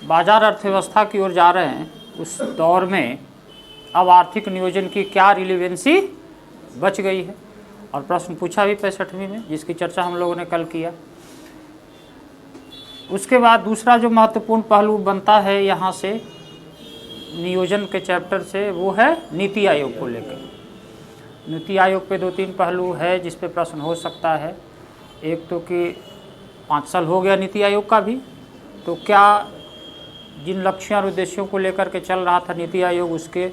बाजार अर्थव्यवस्था की ओर जा रहे हैं, उस दौर में अब आर्थिक नियोजन की क्या रिलेवेंसी बच गई है। और प्रश्न पूछा भी 65वीं में, जिसकी चर्चा हम लोगों ने कल किया। उसके बाद दूसरा जो महत्वपूर्ण पहलू बनता है यहाँ से नियोजन के चैप्टर से, वो है नीति आयोग को लेकर। नीति आयोग पे 2-3 पहलू है जिस पे प्रश्न हो सकता है। एक तो कि 5 साल हो गया नीति आयोग का भी, तो क्या जिन लक्ष्यों और उद्देश्यों को लेकर के चल रहा था नीति आयोग, उसके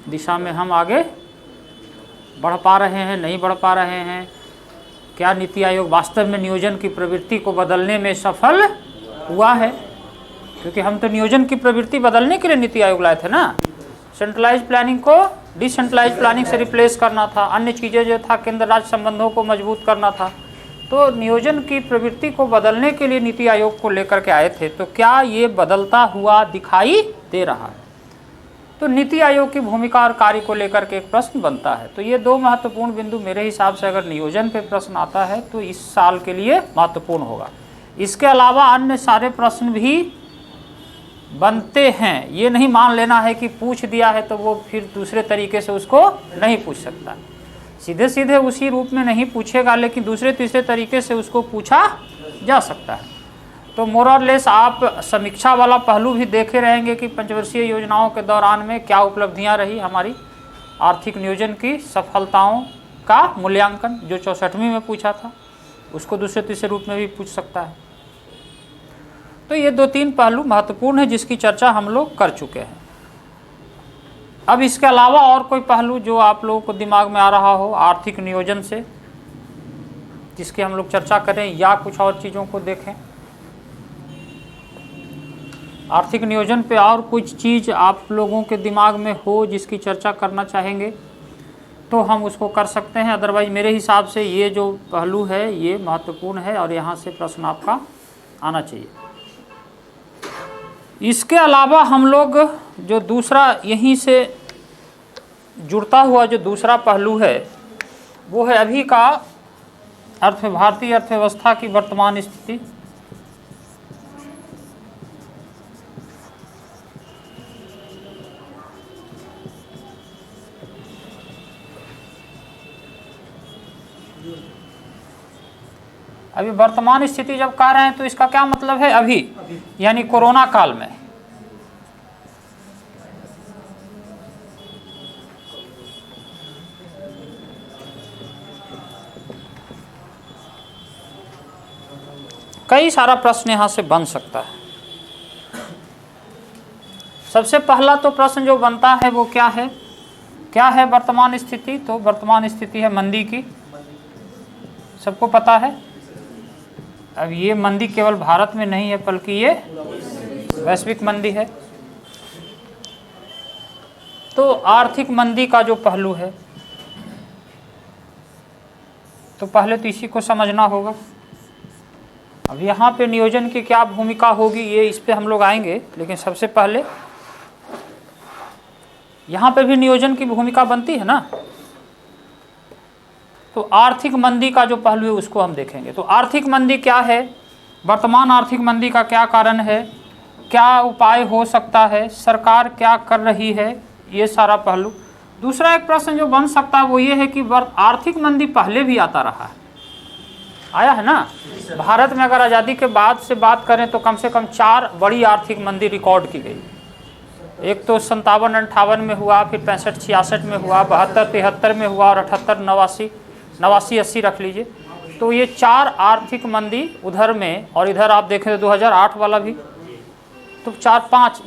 दिशा में हम आगे बढ़ पा रहे हैं, नहीं बढ़ पा रहे हैं? क्या नीति आयोग वास्तव में नियोजन की प्रवृत्ति को बदलने में सफल हुआ है? क्योंकि हम तो नियोजन की प्रवृत्ति बदलने के लिए नीति आयोग लाए थे ना। सेंट्रलाइज प्लानिंग को डिसेंट्रलाइज प्लानिंग से रिप्लेस करना था, अन्य चीज़ें जो था केंद्र राज्य संबंधों को मजबूत करना था। तो नियोजन की प्रवृत्ति को बदलने के लिए नीति आयोग को लेकर के आए थे। तो क्या ये बदलता हुआ दिखाई दे रहा है? तो नीति आयोग की भूमिका और कार्य को लेकर के एक प्रश्न बनता है। तो ये 2 महत्वपूर्ण बिंदु मेरे हिसाब से अगर नियोजन पे प्रश्न आता है तो इस साल के लिए महत्वपूर्ण होगा। इसके अलावा अन्य सारे प्रश्न भी बनते हैं। ये नहीं मान लेना है कि पूछ दिया है तो वो फिर दूसरे तरीके से उसको नहीं पूछ सकता। सीधे सीधे उसी रूप में नहीं पूछेगा, लेकिन दूसरे तीसरे तरीके से उसको पूछा जा सकता है। तो मोर और लेस आप समीक्षा वाला पहलू भी देखे रहेंगे कि पंचवर्षीय योजनाओं के दौरान में क्या उपलब्धियां रही हमारी, आर्थिक नियोजन की सफलताओं का मूल्यांकन जो 64वीं में पूछा था, उसको दूसरे तीसरे रूप में भी पूछ सकता है। तो ये 2-3 पहलू महत्वपूर्ण है जिसकी चर्चा हम लोग कर चुके हैं। अब इसके अलावा और कोई पहलू जो आप लोगों को दिमाग में आ रहा हो आर्थिक नियोजन से, जिसकी हम लोग चर्चा करें या कुछ और चीज़ों को देखें? आर्थिक नियोजन पे और कुछ चीज़ आप लोगों के दिमाग में हो जिसकी चर्चा करना चाहेंगे तो हम उसको कर सकते हैं। अदरवाइज मेरे हिसाब से ये जो पहलू है ये महत्वपूर्ण है और यहाँ से प्रश्न आपका आना चाहिए। इसके अलावा हम लोग जो दूसरा यहीं से जुड़ता हुआ जो दूसरा पहलू है वो है अभी का भारतीय अर्थव्यवस्था की वर्तमान स्थिति। अभी वर्तमान स्थिति जब कह रहे हैं तो इसका क्या मतलब है? अभी यानी कोरोना काल में। कई सारा प्रश्न यहाँ से बन सकता है। सबसे पहला तो प्रश्न जो बनता है वो क्या है? क्या है वर्तमान स्थिति? तो वर्तमान स्थिति है मंदी की, सबको पता है। अब ये मंदी केवल भारत में नहीं है बल्कि ये वैश्विक मंदी है। तो आर्थिक मंदी का जो पहलू है तो पहले तो इसी को समझना होगा। अब यहाँ पे नियोजन की क्या भूमिका होगी ये इस पे हम लोग आएंगे, लेकिन सबसे पहले यहाँ पे भी नियोजन की भूमिका बनती है ना। तो आर्थिक मंदी का जो पहलू है उसको हम देखेंगे। तो आर्थिक मंदी क्या है, वर्तमान आर्थिक मंदी का क्या कारण है, क्या उपाय हो सकता है, सरकार क्या कर रही है, ये सारा पहलू। दूसरा एक प्रश्न जो बन सकता है वो ये है कि आर्थिक मंदी पहले भी आता रहा है, आया है ना। भारत में अगर आज़ादी के बाद से बात करें तो कम से कम 4 बड़ी आर्थिक मंदी रिकॉर्ड की गई। एक तो 57-58 में हुआ, फिर 65-66 में हुआ, 72-73 में हुआ और 88-89-80 रख लीजिए। तो ये 4 आर्थिक मंदी उधर में, और इधर आप देखें तो 2008 वाला भी। तो 4-5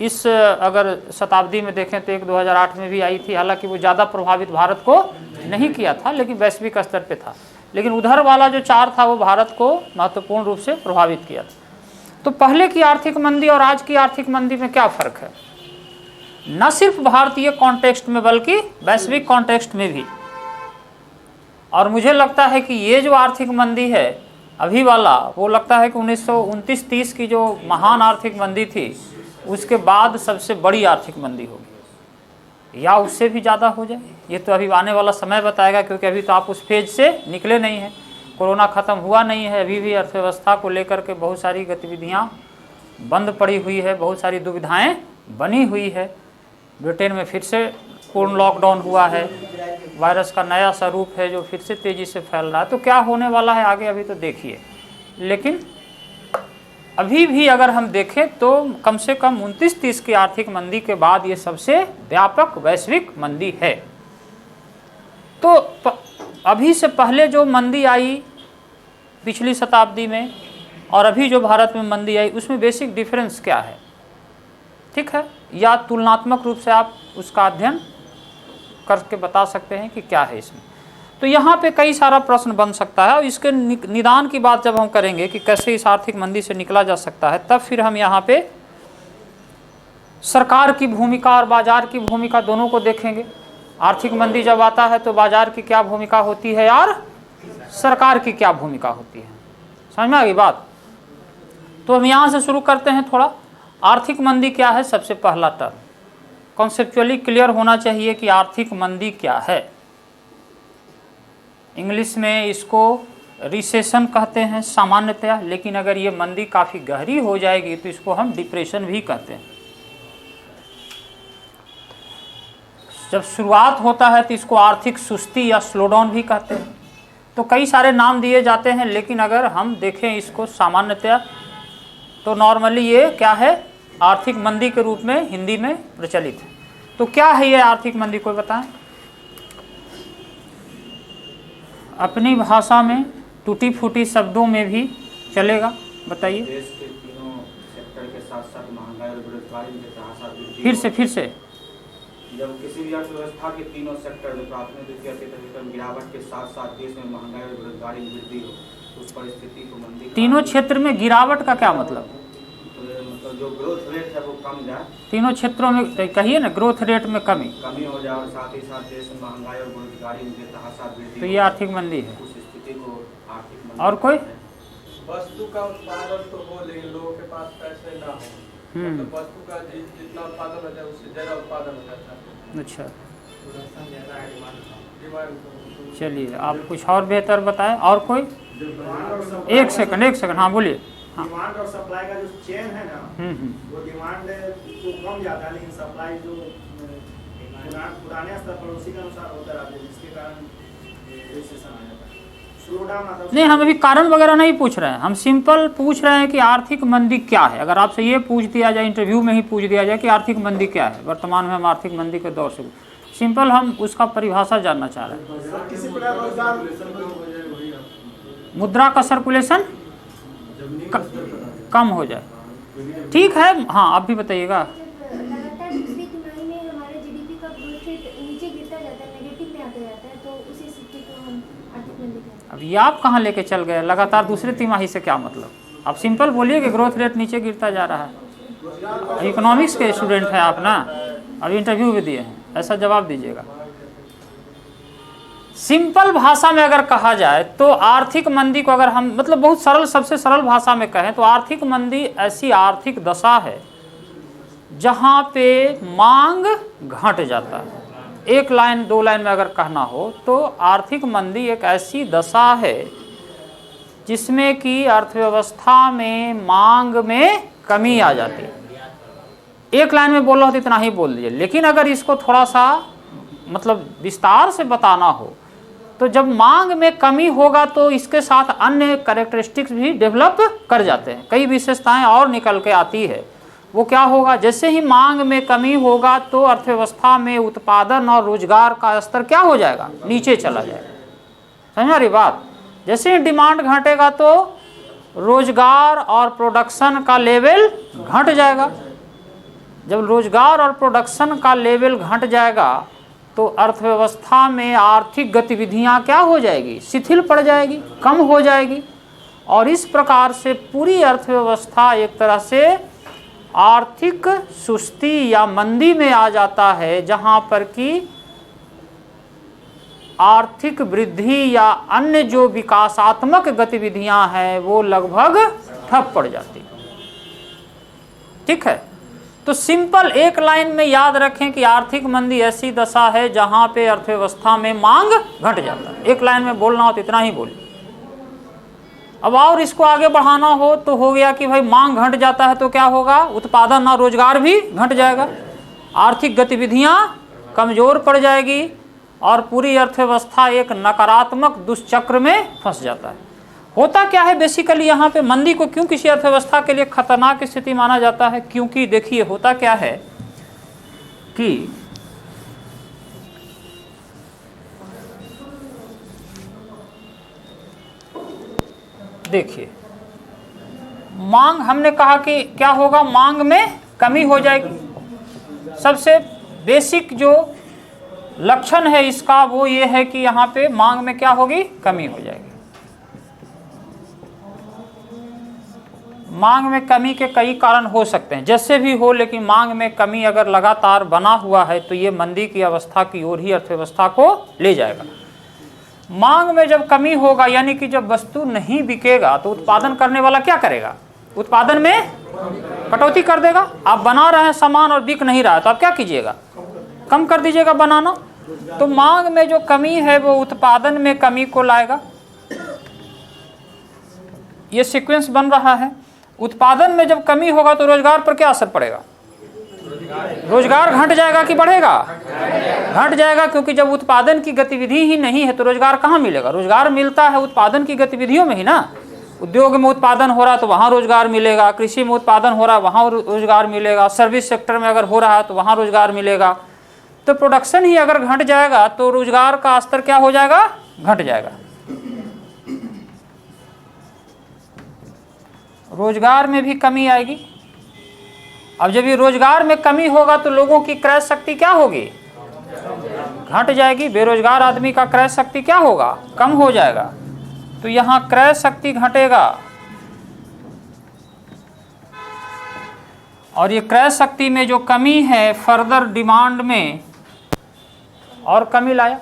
इस अगर शताब्दी में देखें तो एक 2008 में भी आई थी। हालांकि वो ज़्यादा प्रभावित भारत को नहीं किया था लेकिन वैश्विक स्तर पे था। लेकिन उधर वाला जो 4 था वो भारत को महत्वपूर्ण रूप से प्रभावित किया था। तो पहले की आर्थिक मंदी और आज की आर्थिक मंदी में क्या फ़र्क है, न सिर्फ भारतीय कॉन्टेक्स्ट में बल्कि वैश्विक कॉन्टेक्स्ट में भी। और मुझे लगता है कि ये जो आर्थिक मंदी है अभी वाला, वो लगता है कि 1929-30 की जो महान आर्थिक मंदी थी उसके बाद सबसे बड़ी आर्थिक मंदी होगी, या उससे भी ज़्यादा हो जाए। ये तो अभी आने वाला समय बताएगा, क्योंकि अभी तो आप उस फेज से निकले नहीं हैं, कोरोना ख़त्म हुआ नहीं है, अभी भी अर्थव्यवस्था को लेकर के बहुत सारी गतिविधियाँ बंद पड़ी हुई है, बहुत सारी दुविधाएं बनी हुई है। ब्रिटेन में फिर से पूर्ण लॉकडाउन हुआ है, वायरस का नया स्वरूप है जो फिर से तेज़ी से फैल रहा है। तो क्या होने वाला है आगे अभी तो देखिए, लेकिन अभी भी अगर हम देखें तो कम से कम 29-30 की आर्थिक मंदी के बाद ये सबसे व्यापक वैश्विक मंदी है। तो अभी से पहले जो मंदी आई पिछली शताब्दी में और अभी जो भारत में मंदी आई, उसमें बेसिक डिफरेंस क्या है, ठीक है, या तुलनात्मक रूप से आप उसका अध्ययन करके बता सकते हैं कि क्या है इसमें। तो यहाँ पे कई सारा प्रश्न बन सकता है और इसके निदान की बात जब हम करेंगे कि कैसे इस आर्थिक मंदी से निकला जा सकता है, तब फिर हम यहाँ पे सरकार की भूमिका और बाजार की भूमिका दोनों को देखेंगे। आर्थिक मंदी जब आता है तो बाजार की क्या भूमिका होती है और सरकार की क्या भूमिका होती है, समझ में आ गई बात। तो हम यहाँ से शुरू करते हैं थोड़ा। आर्थिक मंदी क्या है, सबसे पहला टर्म कॉन्सेप्चुअली क्लियर होना चाहिए कि आर्थिक मंदी क्या है। इंग्लिश में इसको रिसेशन कहते हैं सामान्यतया, लेकिन अगर ये मंदी काफ़ी गहरी हो जाएगी तो इसको हम डिप्रेशन भी कहते हैं। जब शुरुआत होता है तो इसको आर्थिक सुस्ती या स्लोडाउन भी कहते हैं। तो कई सारे नाम दिए जाते हैं, लेकिन अगर हम देखें इसको सामान्यतया तो नॉर्मली ये क्या है, आर्थिक मंदी के रूप में हिंदी में प्रचलित है। तो क्या है ये आर्थिक मंदी, कोई बताएं अपनी भाषा में, टूटी फूटी शब्दों में भी चलेगा, बताइए। देश के तीनों सेक्टर के साथ साथ महंगाई और बेरोजगारी में तहसास वृद्धि। फिर से जब किसी भी अर्थव्यवस्था के तीनों सेक्टर जो प्राथमिक द्वितीय तृतीय गिरावट के साथ साथ देश में महंगाई और बेरोजगारी में वृद्धि हो, तो उस परिस्थिति को मंदी। तीनों क्षेत्र में गिरावट का क्या मतलब? मतलब जो ग्रोथ रेट है वो कम जाए, तीनों क्षेत्रों में कहिए ना, ग्रोथ रेट में कमी हो जाए और साथ ही साथ देश में महंगाई और बेरोजगारी में तहसास वृद्धि, तो ये आर्थिक मंदी है। उस स्थिति को आर्थिक मंदी। और कोई वस्तु का उत्पादन तो हो लेकिन लोगों के पास पैसे ना हो, मतलब वस्तु का जितना उत्पादन हो जाए उससे ज़्यादा उत्पादन हो जाता है। अच्छा, डिमांड। चलिए आप कुछ और बेहतर बताएं। और कोई? एक सेकंड, हाँ बोलिए। हाँ, डिमांड और सप्लाई का जो चेन है ना, वो डिमांड तो कम जाता है, लेकिन सप्लाई जो पुराने स्तर पर उसी के अनुसार होता रहता है, जिसके कारण रिसेशन आ जाता है, स्लो डाउन आता है। नहीं, हम अभी कारण वगैरह नहीं पूछ रहे हैं, हम सिंपल पूछ रहे हैं कि आर्थिक मंदी क्या है। अगर आपसे ये पूछ दिया जाए, इंटरव्यू में ही पूछ दिया जाए कि आर्थिक मंदी क्या है, वर्तमान में हम आर्थिक मंदी के दौर से, सिंपल हम उसका परिभाषा जानना चाह रहे हैं। किसी प्रकार रोजगार, मुद्रा का सर्कुलेशन कम हो जाए, ठीक है। हाँ, आप भी बताइएगा। लगातार दूसरी तिमाही में हमारे जीडीपी का ग्रोथ रेट नीचे गिरता जाता है, नेगेटिव में आता जाता है, तो उसी स्थिति को हम आर्थिक मंदी कहते हैं। अब ये आप कहाँ लेके चल गए, लगातार दूसरी तिमाही से क्या मतलब? आप सिंपल बोलिए कि ग्रोथ रेट नीचे गिरता जा रहा है। इकोनॉमिक्स के स्टूडेंट हैं आप ना, अभी इंटरव्यू भी दिए हैं, ऐसा जवाब दीजिएगा। सिंपल भाषा में अगर कहा जाए तो आर्थिक मंदी को अगर हम मतलब बहुत सरल, सबसे सरल भाषा में कहें तो आर्थिक मंदी ऐसी आर्थिक दशा है जहाँ पे मांग घट जाता है। एक लाइन दो लाइन में अगर कहना हो तो आर्थिक मंदी एक ऐसी दशा है जिसमें कि अर्थव्यवस्था में मांग में कमी आ जाती है। एक लाइन में बोल रहा हो तो इतना ही बोल दीजिए, लेकिन अगर इसको थोड़ा सा मतलब विस्तार से बताना हो तो जब मांग में कमी होगा तो इसके साथ अन्य कैरेक्टरिस्टिक्स भी डेवलप कर जाते हैं, कई विशेषताएं और निकल के आती है। वो क्या होगा, जैसे ही मांग में कमी होगा तो अर्थव्यवस्था में उत्पादन और रोजगार का स्तर क्या हो जाएगा, नीचे चला जाएगा। समझ रही बात? जैसे ही डिमांड घटेगा तो रोजगार और प्रोडक्शन का लेवल घट जाएगा। जब रोजगार और प्रोडक्शन का लेवल घट जाएगा तो अर्थव्यवस्था में आर्थिक गतिविधियां क्या हो जाएगी, शिथिल पड़ जाएगी, कम हो जाएगी, और इस प्रकार से पूरी अर्थव्यवस्था एक तरह से आर्थिक सुस्ती या मंदी में आ जाता है, जहां पर कि आर्थिक वृद्धि या अन्य जो विकासात्मक गतिविधियां हैं वो लगभग ठप पड़ जाती। ठीक है, तो सिंपल एक लाइन में याद रखें कि आर्थिक मंदी ऐसी दशा है जहां पे अर्थव्यवस्था में मांग घट जाता है। एक लाइन में बोलना हो तो इतना ही बोलिए। अब और इसको आगे बढ़ाना हो तो हो गया कि भाई मांग घट जाता है तो क्या होगा, उत्पादन और रोजगार भी घट जाएगा, आर्थिक गतिविधियां कमजोर पड़ जाएगी और पूरी अर्थव्यवस्था एक नकारात्मक दुष्चक्र में फंस जाता है। होता क्या है बेसिकली यहाँ पे मंदी को क्यों किसी अर्थव्यवस्था के लिए खतरनाक स्थिति माना जाता है, क्योंकि देखिए होता क्या है कि देखिए मांग, हमने कहा कि क्या होगा, मांग में कमी हो जाएगी। सबसे बेसिक जो लक्षण है इसका वो ये है कि यहाँ पे मांग में क्या होगी, कमी हो जाएगी। मांग में कमी के कई कारण हो सकते हैं, जैसे भी हो, लेकिन मांग में कमी अगर लगातार बना हुआ है तो ये मंदी की अवस्था की ओर ही अर्थव्यवस्था को ले जाएगा। मांग में जब कमी होगा यानी कि जब वस्तु नहीं बिकेगा तो उत्पादन करने वाला क्या करेगा, उत्पादन में कटौती कर देगा। आप बना रहे हैं सामान और बिक नहीं रहा है तो आप क्या कीजिएगा, कम कर दीजिएगा बनाना। तो मांग में जो कमी है वो उत्पादन में कमी को लाएगा। ये सीक्वेंस बन रहा है। उत्पादन में जब कमी होगा तो रोजगार पर क्या असर पड़ेगा, रोजगार घट जाएगा कि बढ़ेगा, घट जाएगा, क्योंकि जब उत्पादन की गतिविधि ही नहीं है तो रोजगार कहाँ मिलेगा, रोजगार मिलता है उत्पादन की गतिविधियों में ही ना। उद्योग में उत्पादन हो रहा है तो वहाँ रोजगार मिलेगा, कृषि में उत्पादन हो रहा है वहाँ रोजगार मिलेगा, सर्विस सेक्टर में अगर हो रहा है तो वहाँ रोजगार मिलेगा। तो प्रोडक्शन ही अगर घट जाएगा तो रोजगार का स्तर क्या हो जाएगा, घट जाएगा। रोजगार में भी कमी आएगी। अब जब ये रोजगार में कमी होगा तो लोगों की क्रय शक्ति क्या होगी, घट जाएगी। बेरोजगार आदमी का क्रय शक्ति क्या होगा, कम हो जाएगा। तो यहाँ क्रय शक्ति घटेगा और ये क्रय शक्ति में जो कमी है फर्दर डिमांड में और कमी लाया।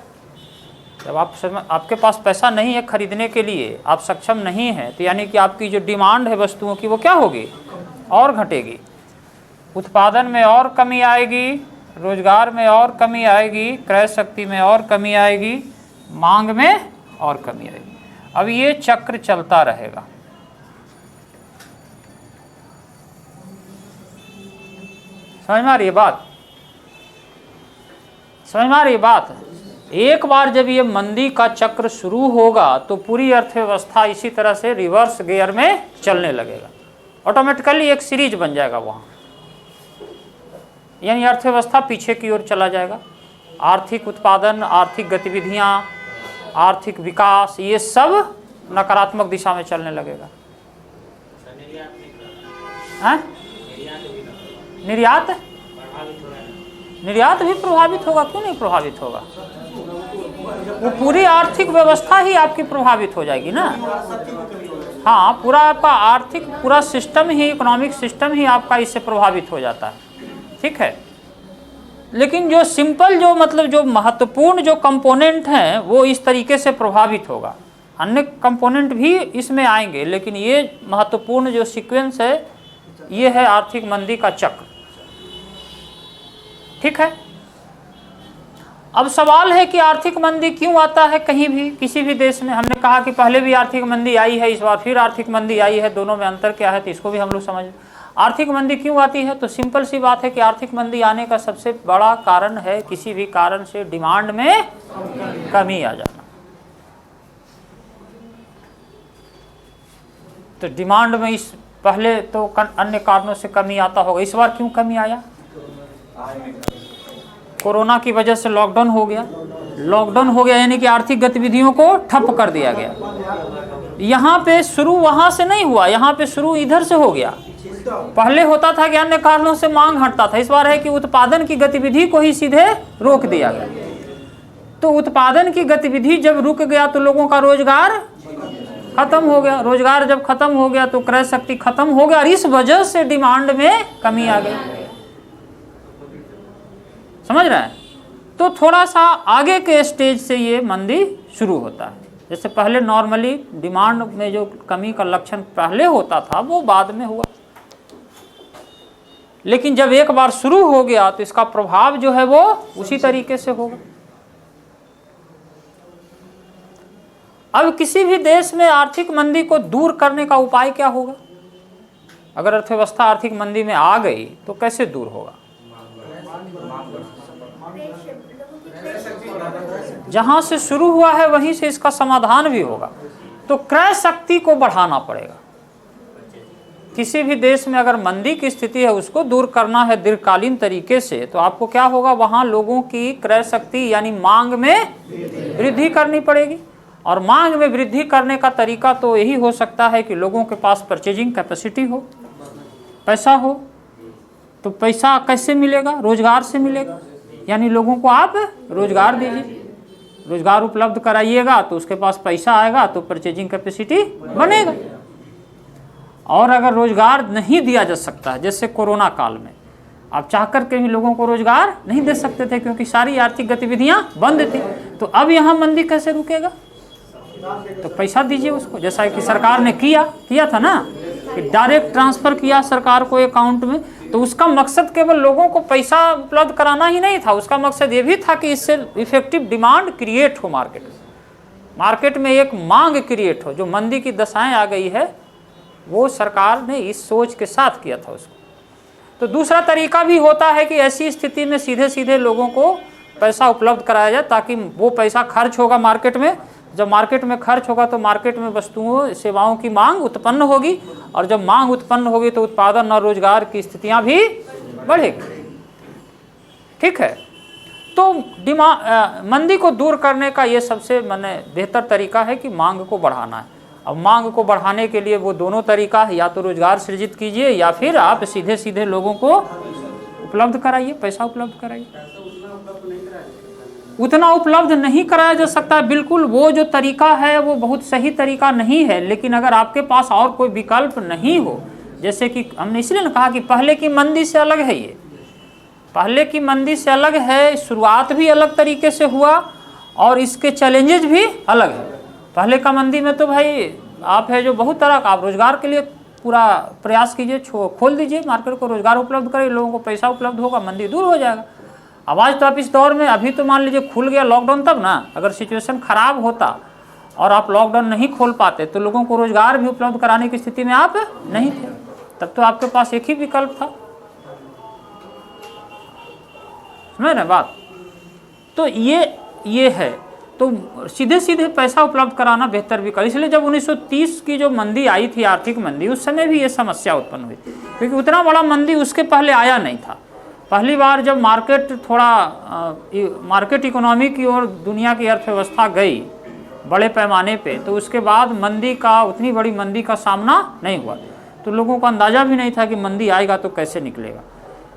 जब आपके पास पैसा नहीं है खरीदने के लिए, आप सक्षम नहीं हैं, तो यानी कि आपकी जो डिमांड है वस्तुओं की वो क्या होगी, और घटेगी। उत्पादन में और कमी आएगी, रोजगार में और कमी आएगी, क्रय शक्ति में और कमी आएगी, मांग में और कमी आएगी। अब ये चक्र चलता रहेगा। समझ में आ रही है बात, समझ में आ रही है बात। एक बार जब ये मंदी का चक्र शुरू होगा तो पूरी अर्थव्यवस्था इसी तरह से रिवर्स गियर में चलने लगेगा। ऑटोमेटिकली एक सीरीज बन जाएगा वहाँ, यानी अर्थव्यवस्था पीछे की ओर चला जाएगा। आर्थिक उत्पादन, आर्थिक गतिविधियाँ, आर्थिक विकास, ये सब नकारात्मक दिशा में चलने लगेगा। निर्यात, निर्यात भी प्रभावित होगा, क्यों नहीं प्रभावित होगा। वो पूरी आर्थिक व्यवस्था ही आपकी प्रभावित हो जाएगी ना। हाँ, पूरा आपका आर्थिक पूरा सिस्टम ही, इकोनॉमिक सिस्टम ही आपका इससे प्रभावित हो जाता है। ठीक है, लेकिन जो सिंपल, जो मतलब जो महत्वपूर्ण जो कंपोनेंट हैं वो इस तरीके से प्रभावित होगा। अन्य कंपोनेंट भी इसमें आएंगे, लेकिन ये महत्वपूर्ण जो सीक्वेंस है ये है आर्थिक मंदी का चक्र। ठीक है, अब सवाल है कि आर्थिक मंदी क्यों आता है कहीं भी, किसी भी देश में। हमने कहा कि पहले भी आर्थिक मंदी आई है, इस बार फिर आर्थिक मंदी आई है, दोनों में अंतर क्या है, तो इसको भी हम लोग समझ। आर्थिक मंदी क्यों आती है, तो सिंपल सी बात है कि आर्थिक मंदी आने का सबसे बड़ा कारण है किसी भी कारण से डिमांड में कमी आ जाना। तो डिमांड में इस पहले तो अन्य कारणों से कमी आता होगा। इस बार क्यों कमी आया, कोरोना की वजह से लॉकडाउन हो गया। लॉकडाउन हो गया यानी कि आर्थिक गतिविधियों को ठप कर दिया गया। यहाँ पे शुरू वहाँ से नहीं हुआ, यहाँ पे शुरू इधर से हो गया। पहले होता था कि अन्य कारणों से मांग हटता था, इस बार है कि उत्पादन की गतिविधि को ही सीधे रोक दिया गया। तो उत्पादन की गतिविधि जब रुक गया तो लोगों का रोजगार खत्म हो गया। रोजगार जब खत्म हो गया तो क्रय शक्ति खत्म हो गया और इस वजह से डिमांड में कमी आ गई। समझ रहे हैं। तो थोड़ा सा आगे के स्टेज से ये मंदी शुरू होता है। जैसे पहले नॉर्मली डिमांड में जो कमी का लक्षण पहले होता था वो बाद में हुआ, लेकिन जब एक बार शुरू हो गया तो इसका प्रभाव जो है वो उसी तरीके से होगा। अब किसी भी देश में आर्थिक मंदी को दूर करने का उपाय क्या होगा? अगर अर्थव्यवस्था आर्थिक मंदी में आ गई तो कैसे दूर होगा? जहां से शुरू हुआ है वहीं से इसका समाधान भी होगा। तो क्रय शक्ति को बढ़ाना पड़ेगा। किसी भी देश में अगर मंदी की स्थिति है उसको दूर करना है दीर्घकालीन तरीके से, तो आपको क्या होगा? वहां लोगों की क्रय शक्ति यानी मांग में वृद्धि करनी पड़ेगी। और मांग में वृद्धि करने का तरीका तो यही हो सकता है कि लोगों के पास परचेजिंग कैपेसिटी हो, पैसा हो। तो पैसा कैसे मिलेगा? रोजगार से मिलेगा। यानी लोगों को आप रोजगार दीजिए, रोजगार उपलब्ध कराइएगा तो उसके पास पैसा आएगा तो परचेजिंग कैपेसिटी बनेगा। और अगर रोजगार नहीं दिया जा सकता है, जैसे कोरोना काल में आप चाह कर के भी लोगों को रोजगार नहीं दे सकते थे क्योंकि सारी आर्थिक गतिविधियां बंद थी, तो अब यहाँ मंदी कैसे रुकेगा? तो पैसा दीजिए उसको, जैसा कि सरकार ने किया था ना, कि डायरेक्ट ट्रांसफर किया सरकार को अकाउंट में। तो उसका मकसद केवल लोगों को पैसा उपलब्ध कराना ही नहीं था, उसका मकसद ये भी था कि इससे इफेक्टिव डिमांड क्रिएट हो, मार्केट में एक मांग क्रिएट हो। जो मंदी की दशाएं आ गई है वो सरकार ने इस सोच के साथ किया था उसको। तो दूसरा तरीका भी होता है कि ऐसी स्थिति में सीधे सीधे लोगों को पैसा उपलब्ध कराया जाए, ताकि वो पैसा खर्च होगा मार्केट में। जब मार्केट में खर्च होगा तो मार्केट में वस्तुओं सेवाओं की मांग उत्पन्न होगी, और जब मांग उत्पन्न होगी तो उत्पादन और रोजगार की स्थितियां भी बढ़ेगी। ठीक है, तो मंदी को दूर करने का ये सबसे बेहतर तरीका है कि मांग को बढ़ाना है। अब मांग को बढ़ाने के लिए वो दोनों तरीका है, या तो रोजगार सृजित कीजिए या फिर आप सीधे सीधे लोगों को उपलब्ध कराइए, पैसा उपलब्ध कराइए। उतना उपलब्ध नहीं कराया जा सकता, बिल्कुल वो जो तरीका है वो बहुत सही तरीका नहीं है। लेकिन अगर आपके पास और कोई विकल्प नहीं हो, जैसे कि हमने इसलिए कहा कि पहले की मंदी से अलग है, ये पहले की मंदी से अलग है, शुरुआत भी अलग तरीके से हुआ और इसके चैलेंजेस भी अलग है। पहले का मंदी में तो भाई आप है जो बहुत तरह का, आप रोजगार के लिए पूरा प्रयास कीजिए, खोल दीजिए मार्केट को, रोजगार उपलब्ध करिए, लोगों को पैसा उपलब्ध होगा, मंदी दूर हो जाएगा। अब आज तो आप इस दौर में, अभी तो मान लीजिए खुल गया लॉकडाउन, तब ना अगर सिचुएशन खराब होता और आप लॉकडाउन नहीं खोल पाते तो लोगों को रोजगार भी उपलब्ध कराने की स्थिति में आप नहीं थे। तब तो आपके पास एक ही विकल्प था, समझ रहे बात? तो ये है, तो सीधे सीधे पैसा उपलब्ध कराना बेहतर विकल्प। इसलिए जब 1930 की जो मंदी आई थी, आर्थिक मंदी, उस समय भी ये समस्या उत्पन्न हुई, क्योंकि उतना बड़ा मंदी उसके पहले आया नहीं था। पहली बार जब मार्केट इकोनॉमी की ओर दुनिया की अर्थव्यवस्था गई बड़े पैमाने पे, तो उसके बाद मंदी का, उतनी बड़ी मंदी का सामना नहीं हुआ। तो लोगों को अंदाज़ा भी नहीं था कि मंदी आएगा तो कैसे निकलेगा,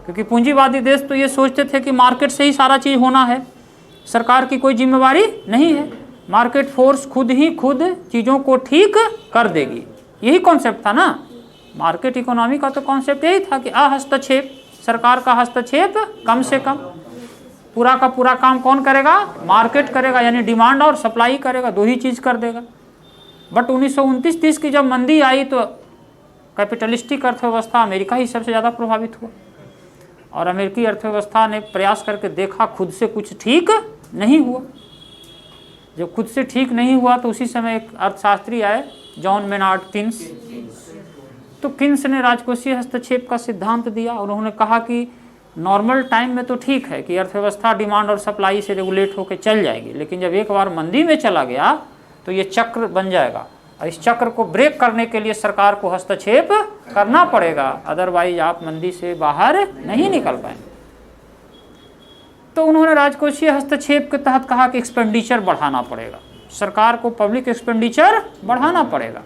क्योंकि पूंजीवादी देश तो ये सोचते थे कि मार्केट से ही सारा चीज़ होना है, सरकार की कोई जिम्मेवारी नहीं है, मार्केट फोर्स खुद चीज़ों को ठीक कर देगी। यही कॉन्सेप्ट था ना, मार्केट इकोनॉमी का तो कॉन्सेप्ट यही था कि हस्तक्षेप, सरकार का हस्तक्षेप कम से कम, पूरा का पूरा काम कौन करेगा? मार्केट करेगा, यानी डिमांड और सप्लाई करेगा, दो ही चीज़ कर देगा। बट 1929-30 की जब मंदी आई तो कैपिटलिस्टिक अर्थव्यवस्था अमेरिका ही सबसे ज़्यादा प्रभावित हुआ, और अमेरिकी अर्थव्यवस्था ने प्रयास करके देखा, खुद से कुछ ठीक नहीं हुआ। जब खुद से ठीक नहीं हुआ तो उसी समय एक अर्थशास्त्री आए, जॉन मेनार्ड किन्स। तो किन्स ने राजकोषीय हस्तक्षेप का सिद्धांत दिया, और उन्होंने कहा कि नॉर्मल टाइम में तो ठीक है कि अर्थव्यवस्था डिमांड और सप्लाई से रेगुलेट होकर चल जाएगी, लेकिन जब एक बार मंदी में चला गया तो ये चक्र बन जाएगा, और इस चक्र को ब्रेक करने के लिए सरकार को हस्तक्षेप करना पड़ेगा, अदरवाइज आप मंदी से बाहर नहीं निकल पाएंगे। तो उन्होंने राजकोषीय हस्तक्षेप के तहत कहा कि एक्सपेंडिचर बढ़ाना पड़ेगा, सरकार को पब्लिक एक्सपेंडिचर बढ़ाना पड़ेगा।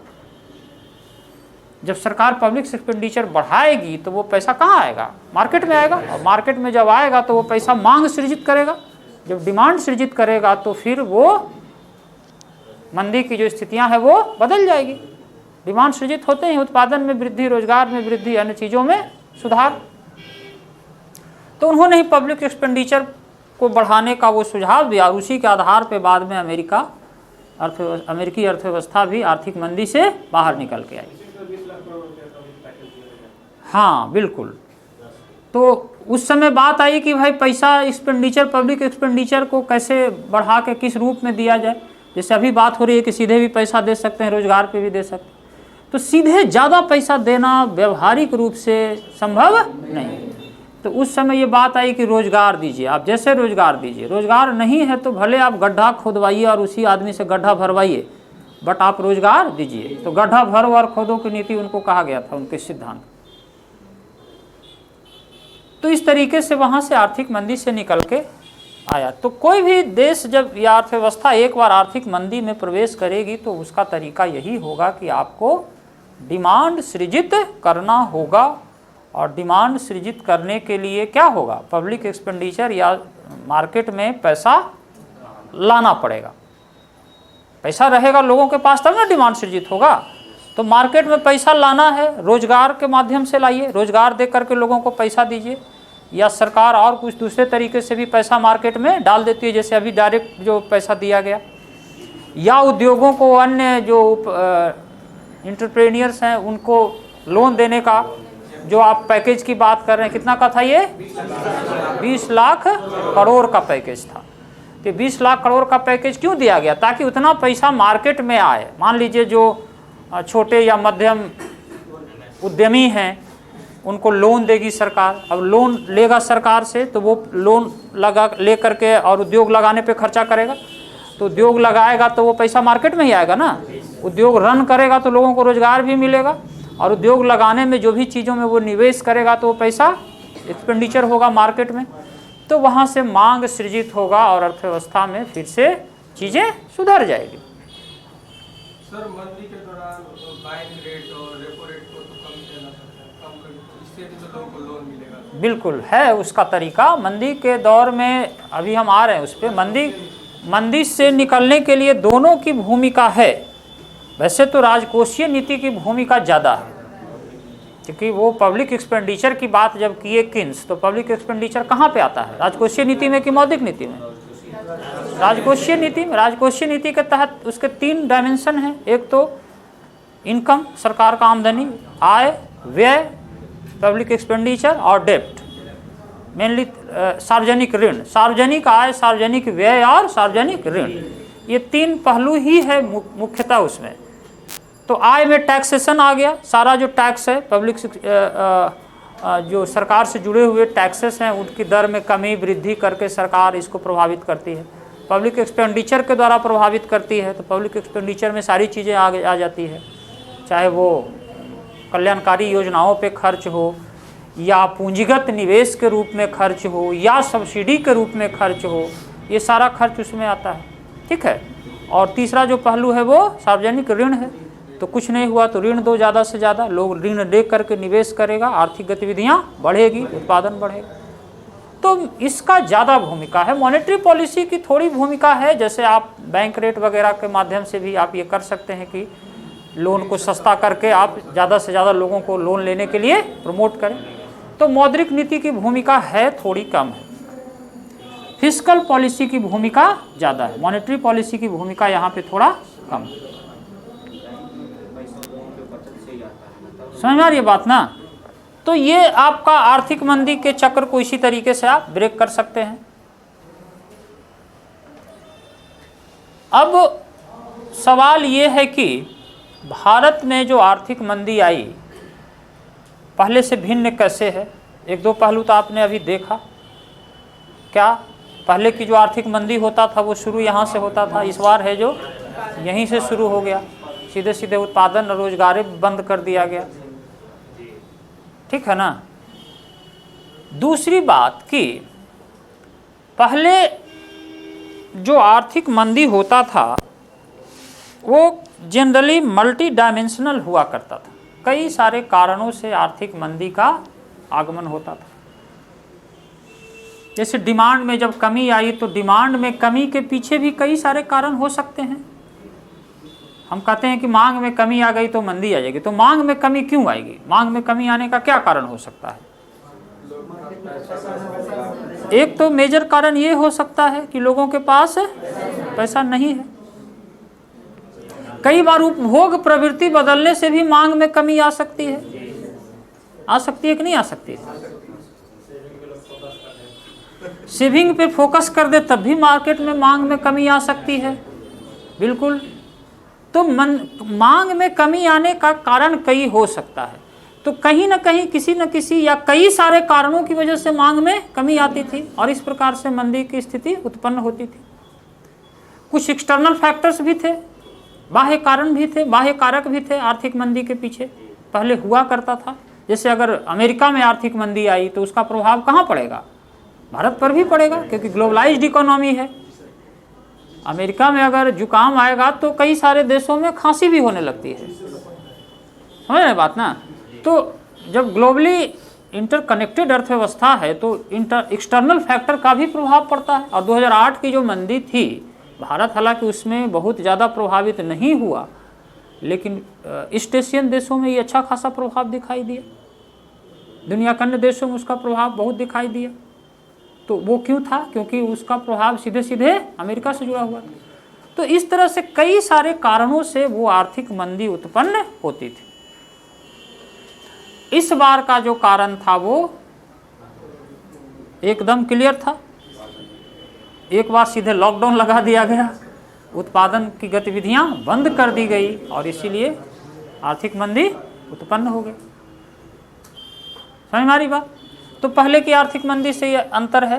जब सरकार पब्लिक एक्सपेंडिचर बढ़ाएगी तो वो पैसा कहाँ आएगा? मार्केट में आएगा, और मार्केट में जब आएगा तो वो पैसा मांग सृजित करेगा, जब डिमांड सृजित करेगा तो फिर वो मंदी की जो स्थितियां हैं वो बदल जाएगी। डिमांड सृजित होते हैं, उत्पादन में वृद्धि, रोजगार में वृद्धि, अन्य चीज़ों में सुधार। तो उन्होंने ही पब्लिक एक्सपेंडिचर को बढ़ाने का वो सुझाव दिया, और उसी के आधार पर बाद में अमेरिकी अर्थव्यवस्था भी आर्थिक मंदी से बाहर निकल के आई। हाँ बिल्कुल। तो उस समय बात आई कि भाई पैसा एक्सपेंडिचर, पब्लिक एक्सपेंडिचर को कैसे बढ़ा के किस रूप में दिया जाए। जैसे अभी बात हो रही है कि सीधे भी पैसा दे सकते हैं, रोजगार पे भी दे सकते हैं, तो सीधे ज़्यादा पैसा देना व्यवहारिक रूप से संभव नहीं। तो उस समय ये बात आई कि रोजगार दीजिए, आप जैसे रोजगार दीजिए, रोजगार नहीं है तो भले आप गड्ढा खोदवाइए और उसी आदमी से गड्ढा भरवाइए, बट आप रोजगार दीजिए। तो गड्ढा भरो और खोदो की नीति उनको कहा गया था, उनके सिद्धांत। तो इस तरीके से वहाँ से आर्थिक मंदी से निकल के आया। तो कोई भी देश जब या अर्थव्यवस्था एक बार आर्थिक मंदी में प्रवेश करेगी तो उसका तरीका यही होगा कि आपको डिमांड सृजित करना होगा, और डिमांड सृजित करने के लिए क्या होगा, पब्लिक एक्सपेंडिचर या मार्केट में पैसा लाना पड़ेगा। पैसा रहेगा लोगों के पास तब ना डिमांड सृजित होगा। तो मार्केट में पैसा लाना है, रोजगार के माध्यम से लाइए, रोजगार दे करके लोगों को पैसा दीजिए, या सरकार और कुछ दूसरे तरीके से भी पैसा मार्केट में डाल देती है, जैसे अभी डायरेक्ट जो पैसा दिया गया, या उद्योगों को, अन्य जो इंटरप्रेन्योर्स हैं उनको लोन देने का जो आप पैकेज की बात कर रहे हैं, कितना का था ये? 20 लाख करोड़ का पैकेज था। तो 20 लाख करोड़ का पैकेज क्यों दिया गया? ताकि उतना पैसा मार्केट में आए। मान लीजिए जो छोटे या मध्यम उद्यमी हैं उनको लोन देगी सरकार। अब लोन लेगा सरकार से तो वो लोन लगा ले करके और उद्योग लगाने पे खर्चा करेगा, तो उद्योग लगाएगा तो वो पैसा मार्केट में ही आएगा ना। उद्योग रन करेगा तो लोगों को रोजगार भी मिलेगा, और उद्योग लगाने में जो भी चीज़ों में वो निवेश करेगा तो वो पैसा एक्सपेंडिचर होगा मार्केट में, तो वहाँ से मांग सृजित होगा और अर्थव्यवस्था में फिर से चीज़ें सुधर जाएगी। सर, मंदी के दौरान बैंक रेट और रेपो रेट को तो कम देना पड़ता है, कम कर, इससे भी तो लोगों को लोन मिलेगा। बिल्कुल है उसका तरीका। मंदी के दौर में अभी हम आ रहे हैं उस पर। मंदी से निकलने के लिए दोनों की भूमिका है। वैसे तो राजकोषीय नीति की भूमिका ज़्यादा है, क्योंकि वो पब्लिक एक्सपेंडिचर की बात जब किए किन्स, तो पब्लिक एक्सपेंडिचर कहाँ पे आता है? राजकोषीय नीति में कि मौद्रिक नीति में? राजकोषीय नीति में। राजकोषीय नीति के तहत उसके 3 डायमेंशन हैं। एक तो इनकम, सरकार का आमदनी, आय व्यय, पब्लिक एक्सपेंडिचर, और डेप्ट, मेनली सार्वजनिक ऋण, सार्वजनिक आय, सार्वजनिक व्यय और सार्वजनिक ऋण। ये 3 पहलू ही है मुख्यतः उसमें। तो आय में टैक्सेशन आ गया, सारा जो टैक्स है पब्लिक जो सरकार से जुड़े हुए टैक्सेस हैं उनकी दर में कमी वृद्धि करके सरकार इसको प्रभावित करती है। पब्लिक एक्सपेंडिचर के द्वारा प्रभावित करती है, तो पब्लिक एक्सपेंडिचर में सारी चीज़ें आ जाती है, चाहे वो कल्याणकारी योजनाओं पे खर्च हो, या पूंजीगत निवेश के रूप में खर्च हो, या सब्सिडी के रूप में खर्च हो, ये सारा खर्च उसमें आता है। ठीक है। और तीसरा जो पहलू है वो सार्वजनिक ऋण है। तो कुछ नहीं हुआ तो ऋण दो, ज़्यादा से ज़्यादा लोग ऋण दे करके निवेश करेगा, आर्थिक गतिविधियाँ बढ़ेगी, उत्पादन बढ़ेगा। तो इसका ज़्यादा भूमिका है। मॉनेटरी पॉलिसी की थोड़ी भूमिका है, जैसे आप बैंक रेट वगैरह के माध्यम से भी आप ये कर सकते हैं कि लोन को सस्ता करके आप ज़्यादा से ज़्यादा लोगों को लोन लेने के लिए प्रमोट करें। तो मौद्रिक नीति की भूमिका है थोड़ी कम है, फिस्कल पॉलिसी की भूमिका ज़्यादा है, मॉनेटरी पॉलिसी की भूमिका यहाँ पे थोड़ा कम है। समझ में आ रही है बात ना? तो ये आपका आर्थिक मंदी के चक्र को इसी तरीके से आप ब्रेक कर सकते हैं। अब सवाल ये है कि भारत में जो आर्थिक मंदी आई पहले से भिन्न कैसे है? 1-2 पहलू तो आपने अभी देखा। क्या पहले की जो आर्थिक मंदी होता था वो शुरू यहाँ से होता था, इस बार है जो यहीं से शुरू हो गया, सीधे सीधे उत्पादन और रोजगार बंद कर दिया गया। ठीक है ना? दूसरी बात कि पहले जो आर्थिक मंदी होता था वो जनरली मल्टी डायमेंशनल हुआ करता था। कई सारे कारणों से आर्थिक मंदी का आगमन होता था। जैसे डिमांड में जब कमी आई तो डिमांड में कमी के पीछे भी कई सारे कारण हो सकते हैं। हम कहते हैं कि मांग में कमी आ गई तो मंदी आ जाएगी, तो मांग में कमी क्यों आएगी? मांग में कमी आने का क्या कारण हो सकता है? एक तो मेजर कारण ये हो सकता है कि लोगों के पास पैसा नहीं है। कई बार उपभोग प्रवृत्ति बदलने से भी मांग में कमी आ सकती है। आ सकती है कि नहीं आ सकती है? सेविंग पे फोकस कर दे तब भी मार्केट में मांग में कमी आ सकती है। बिल्कुल। तो मांग में कमी आने का कारण कई हो सकता है। तो कहीं ना कहीं किसी न किसी या कई सारे कारणों की वजह से मांग में कमी आती थी और इस प्रकार से मंदी की स्थिति उत्पन्न होती थी। कुछ एक्सटर्नल फैक्टर्स भी थे, बाह्य कारण भी थे, बाह्य कारक भी थे आर्थिक मंदी के पीछे, पहले हुआ करता था। जैसे अगर अमेरिका में आर्थिक मंदी आई तो उसका प्रभाव कहाँ पड़ेगा? भारत पर भी पड़ेगा, क्योंकि ग्लोबलाइज्ड इकोनॉमी है। अमेरिका में अगर जुकाम आएगा तो कई सारे देशों में खांसी भी होने लगती है, समझ रहे बात ना। तो जब ग्लोबली इंटरकनेक्टेड अर्थव्यवस्था है तो एक्सटर्नल फैक्टर का भी प्रभाव पड़ता है। और 2008 की जो मंदी थी, भारत हालांकि उसमें बहुत ज़्यादा प्रभावित नहीं हुआ, लेकिन ईस्ट एशियन देशों में ये अच्छा खासा प्रभाव दिखाई दिया, दुनिया के अन्य देशों में उसका प्रभाव बहुत दिखाई दिया। तो वो क्यों था? क्योंकि उसका प्रभाव सीधे सीधे अमेरिका से जुड़ा हुआ था। तो इस तरह से कई सारे कारणों से वो आर्थिक मंदी उत्पन्न होती थी। इस बार का जो कारण था वो एकदम क्लियर था। एक बार सीधे लॉकडाउन लगा दिया गया, उत्पादन की गतिविधियां बंद कर दी गई और इसीलिए आर्थिक मंदी उत्पन्न हो गई। समझ में आ रही बात? तो पहले की आर्थिक मंदी से ये अंतर है।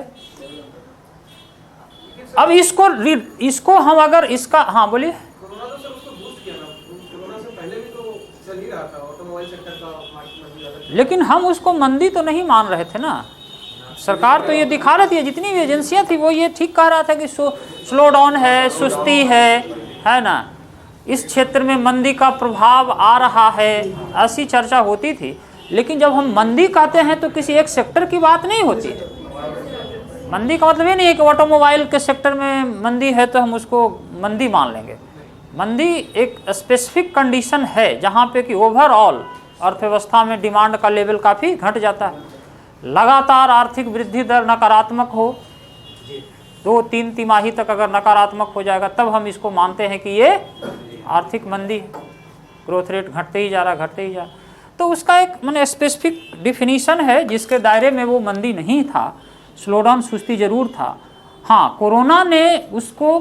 अब इसको हम अगर इसका, हाँ बोलिए। कोरोना तो सर उसको बूस्ट किया ना, कोरोना से पहले भी तो चल ही रहा था, ऑटोमोबाइल सेक्टर का मार्केट मंदी ज्यादा। लेकिन हम उसको मंदी तो नहीं मान रहे थे ना। सरकार तो ये दिखा रही थी, जितनी भी एजेंसियां थी वो ये ठीक कह रहा था कि स्लो डाउन है, सुस्ती है ना, इस क्षेत्र में मंदी का प्रभाव आ रहा है, ऐसी चर्चा होती थी। लेकिन जब हम मंदी कहते हैं तो किसी एक सेक्टर की बात नहीं होती है। मंदी का मतलब ये नहीं है कि ऑटोमोबाइल के सेक्टर में मंदी है तो हम उसको मंदी मान लेंगे। मंदी एक स्पेसिफिक कंडीशन है जहाँ पे कि ओवरऑल अर्थव्यवस्था में डिमांड का लेवल काफ़ी घट जाता है, लगातार आर्थिक वृद्धि दर नकारात्मक हो, 2-3 तिमाही तक अगर नकारात्मक हो जाएगा तब हम इसको मानते हैं कि ये आर्थिक मंदी है, ग्रोथ रेट घटते ही जा रहा, घटते ही जा रहा। तो उसका एक माने स्पेसिफिक डिफिनीशन है जिसके दायरे में वो मंदी नहीं था, स्लोडाउन सुस्ती जरूर था। हाँ, कोरोना ने उसको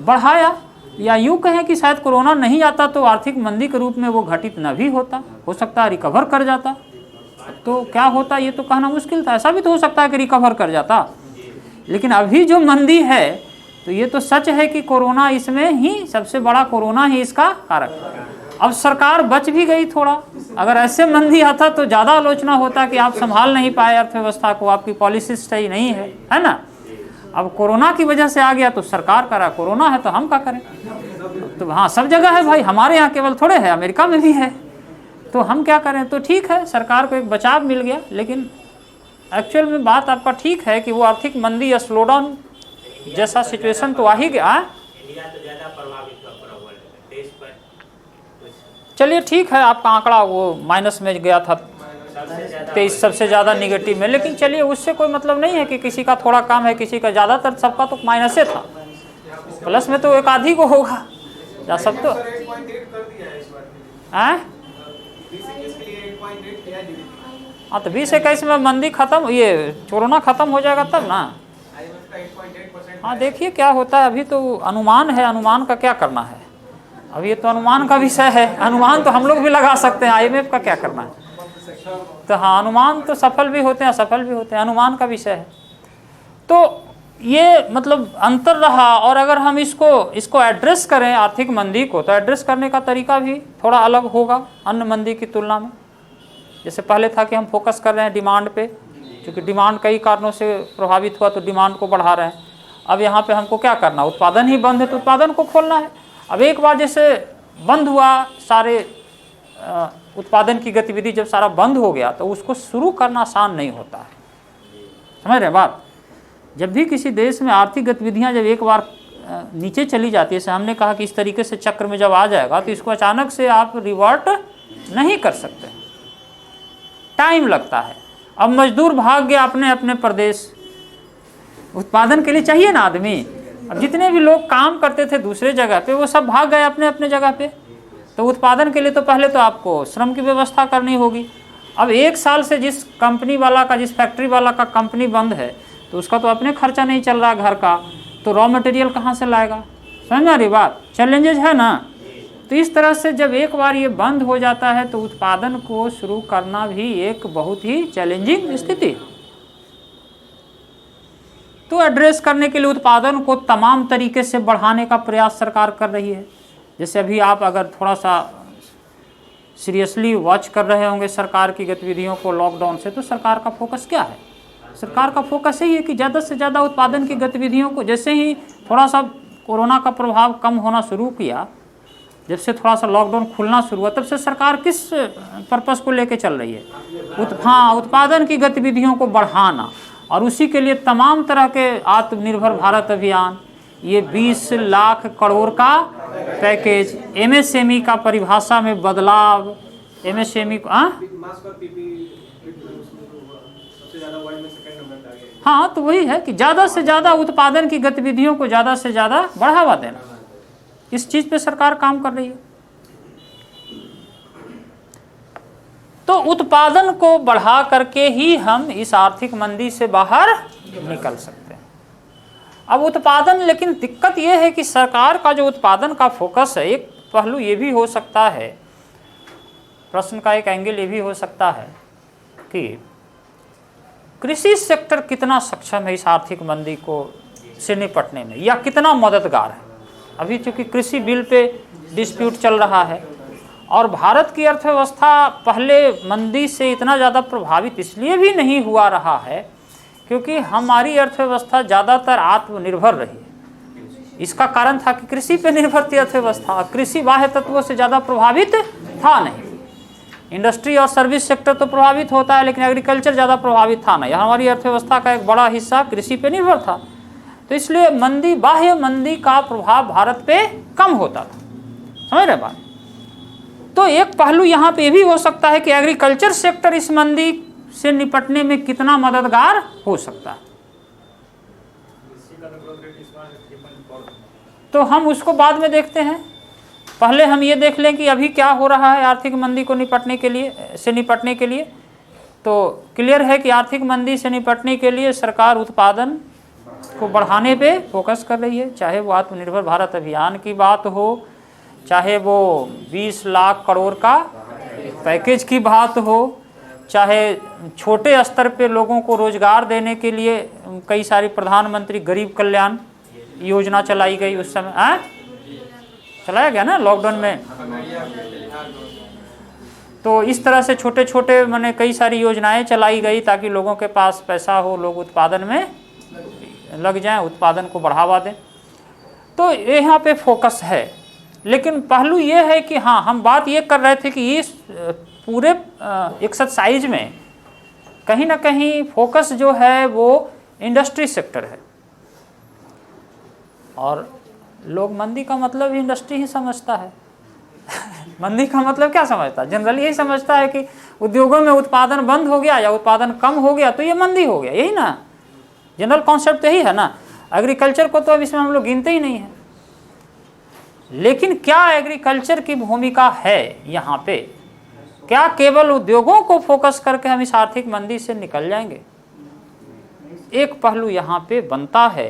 बढ़ाया, या यूँ कहें कि शायद कोरोना नहीं आता तो आर्थिक मंदी के रूप में वो घटित न भी होता, हो सकता है रिकवर कर जाता। तो क्या होता ये तो कहना मुश्किल था। ऐसा भी तो हो सकता है कि रिकवर कर जाता, लेकिन अभी जो मंदी है तो ये तो सच है कि कोरोना इसमें ही सबसे बड़ा, कोरोना ही इसका कारक है। अब सरकार बच भी गई थोड़ा, अगर ऐसे मंदी आता तो ज़्यादा आलोचना होता कि आप संभाल नहीं पाए अर्थव्यवस्था को, आपकी पॉलिसी सही नहीं है ना। अब कोरोना की वजह से आ गया तो सरकार करा, कोरोना है तो हम क्या करें। तो हाँ, सब जगह है भाई, हमारे यहाँ केवल थोड़े है, अमेरिका में भी है, तो हम क्या करें। तो ठीक है, सरकार को एक बचाव मिल गया, लेकिन एक्चुअल में बात आपका ठीक है कि वो आर्थिक मंदी या स्लोडाउन जैसा सिचुएशन तो आ ही गया। इंडिया तो ज़्यादा प्रभावित हुआ वर्ल्ड में, देश पर। चलिए ठीक है, आपका आंकड़ा वो माइनस में गया था 23 सबसे ज़्यादा निगेटिव में, लेकिन चलिए उससे कोई मतलब नहीं है कि किसी का थोड़ा काम है, किसी का ज़्यादातर सबका तो माइनस था, प्लस में तो एक आधी को होगा या सब तो। हाँ, तो 20-21 में मंदी खत्म, ये कोरोना खत्म हो जाएगा तब ना। हाँ, देखिए क्या होता है। अभी तो अनुमान है, अनुमान का क्या करना है, अभी ये तो अनुमान का विषय है। अनुमान तो हम लोग भी लगा सकते हैं, IMF का क्या करना है। तो हाँ, अनुमान तो सफल भी होते हैं, असफल भी होते हैं, अनुमान का विषय है। तो ये मतलब अंतर रहा। और अगर हम इसको एड्रेस करें आर्थिक मंदी को, तो एड्रेस करने का तरीका भी थोड़ा अलग होगा अन्य मंदी की तुलना में। जैसे पहले था कि हम फोकस कर रहे हैं डिमांड पे, क्योंकि डिमांड कई कारणों से प्रभावित हुआ तो डिमांड को बढ़ा रहे हैं। अब यहाँ पे हमको क्या करना, उत्पादन ही बंद है तो उत्पादन को खोलना है। अब एक बार जैसे बंद हुआ सारे उत्पादन की गतिविधि, जब सारा बंद हो गया तो उसको शुरू करना आसान नहीं होता है। समझ रहे बात? जब भी किसी देश में आर्थिक गतिविधियां जब एक बार नीचे चली जाती है, जैसे हमने कहा कि इस तरीके से चक्र में जब आ जाएगा तो इसको अचानक से आप रिवर्ट नहीं कर सकते, टाइम लगता है। अब मजदूर भाग गया अपने अपने प्रदेश, उत्पादन के लिए चाहिए ना आदमी। अब जितने भी लोग काम करते थे दूसरे जगह पे वो सब भाग गए अपने अपने जगह पे, तो उत्पादन के लिए तो पहले तो आपको श्रम की व्यवस्था करनी होगी। अब 1 साल से जिस कंपनी वाला का, जिस फैक्ट्री वाला का कंपनी बंद है तो उसका तो अपने खर्चा नहीं चल रहा घर का, तो रॉ मटेरियल कहाँ से लाएगा, समझ में आ रही बात, चैलेंजेस है ना। तो इस तरह से जब एक बार ये बंद हो जाता है तो उत्पादन को शुरू करना भी एक बहुत ही चैलेंजिंग स्थिति। तो एड्रेस करने के लिए उत्पादन को तमाम तरीके से बढ़ाने का प्रयास सरकार कर रही है। जैसे अभी आप अगर थोड़ा सा सीरियसली वॉच कर रहे होंगे सरकार की गतिविधियों को लॉकडाउन से, तो सरकार का फोकस क्या है? सरकार का फोकस यही है कि ज़्यादा से ज़्यादा उत्पादन की गतिविधियों को, जैसे ही थोड़ा सा कोरोना का प्रभाव कम होना शुरू किया, जब से थोड़ा सा लॉकडाउन खुलना शुरू हुआ, तब से सरकार किस पर्पस को लेके चल रही है? उत्पादन की गतिविधियों को बढ़ाना, और उसी के लिए तमाम तरह के आत्मनिर्भर भारत अभियान, ये 20 लाख करोड़ का पैकेज, एमएसएमई का परिभाषा में बदलाव, एमएसएमई को हाँ, तो वही है कि ज़्यादा से ज़्यादा उत्पादन की गतिविधियों को ज़्यादा से ज़्यादा बढ़ावा देना, इस चीज़ पे सरकार काम कर रही है। तो उत्पादन को बढ़ा करके ही हम इस आर्थिक मंदी से बाहर निकल सकते हैं। अब उत्पादन, लेकिन दिक्कत यह है कि सरकार का जो उत्पादन का फोकस है, एक पहलू ये भी हो सकता है, प्रश्न का एक एंगल ये भी हो सकता है कि कृषि सेक्टर कितना सक्षम है इस आर्थिक मंदी को से निपटने में, या कितना मददगार है। अभी चूँकि कृषि बिल पे डिस्प्यूट चल रहा है, और भारत की अर्थव्यवस्था पहले मंदी से इतना ज़्यादा प्रभावित इसलिए भी नहीं हुआ रहा है क्योंकि हमारी अर्थव्यवस्था ज़्यादातर आत्मनिर्भर रही है। इसका कारण था कि कृषि पर निर्भर थी अर्थव्यवस्था, कृषि बाह्य तत्वों से ज़्यादा प्रभावित था नहीं। इंडस्ट्री और सर्विस सेक्टर तो प्रभावित होता है, लेकिन एग्रीकल्चर ज़्यादा प्रभावित था नहीं। हमारी अर्थव्यवस्था का एक बड़ा हिस्सा कृषि पे निर्भर था, तो इसलिए मंदी, बाह्य मंदी का प्रभाव भारत पे कम होता था। समझ रहे बात? तो एक पहलू यहाँ पे भी हो सकता है कि एग्रीकल्चर सेक्टर इस मंदी से निपटने में कितना मददगार हो सकता है। तो हम उसको बाद में देखते हैं, पहले हम ये देख लें कि अभी क्या हो रहा है आर्थिक मंदी को निपटने के लिए। तो क्लियर है कि आर्थिक मंदी से निपटने के लिए सरकार उत्पादन को बढ़ाने पे फोकस कर रही है, चाहे वो आत्मनिर्भर भारत अभियान की बात हो, चाहे वो 20 लाख करोड़ का पैकेज की बात हो, चाहे छोटे स्तर पे लोगों को रोजगार देने के लिए कई सारी प्रधानमंत्री गरीब कल्याण योजना चलाई गई उस समय, चलाया गया ना लॉकडाउन में। तो इस तरह से छोटे छोटे मैंने कई सारी योजनाएं चलाई गई ताकि लोगों के पास पैसा हो, लोग उत्पादन में लग जाएं, उत्पादन को बढ़ावा दें। तो यहाँ पे फोकस है, लेकिन पहलू ये है कि हाँ, हम बात ये कर रहे थे कि इस पूरे एक्सरसाइज में कहीं ना कहीं फोकस जो है वो इंडस्ट्री सेक्टर है, और लोग मंदी का मतलब ही इंडस्ट्री ही समझता है। मंदी का मतलब क्या समझता है? जनरली यही समझता है कि उद्योगों में उत्पादन बंद हो गया या उत्पादन कम हो गया तो ये मंदी हो गया, यही ना जनरल कॉन्सेप्ट यही है ना। एग्रीकल्चर को तो अब इसमें हम लोग गिनते ही नहीं है। लेकिन क्या एग्रीकल्चर की भूमिका है यहाँ पे? क्या केवल उद्योगों को फोकस करके हम इस आर्थिक मंदी से निकल जाएंगे? एक पहलू यहाँ पे बनता है,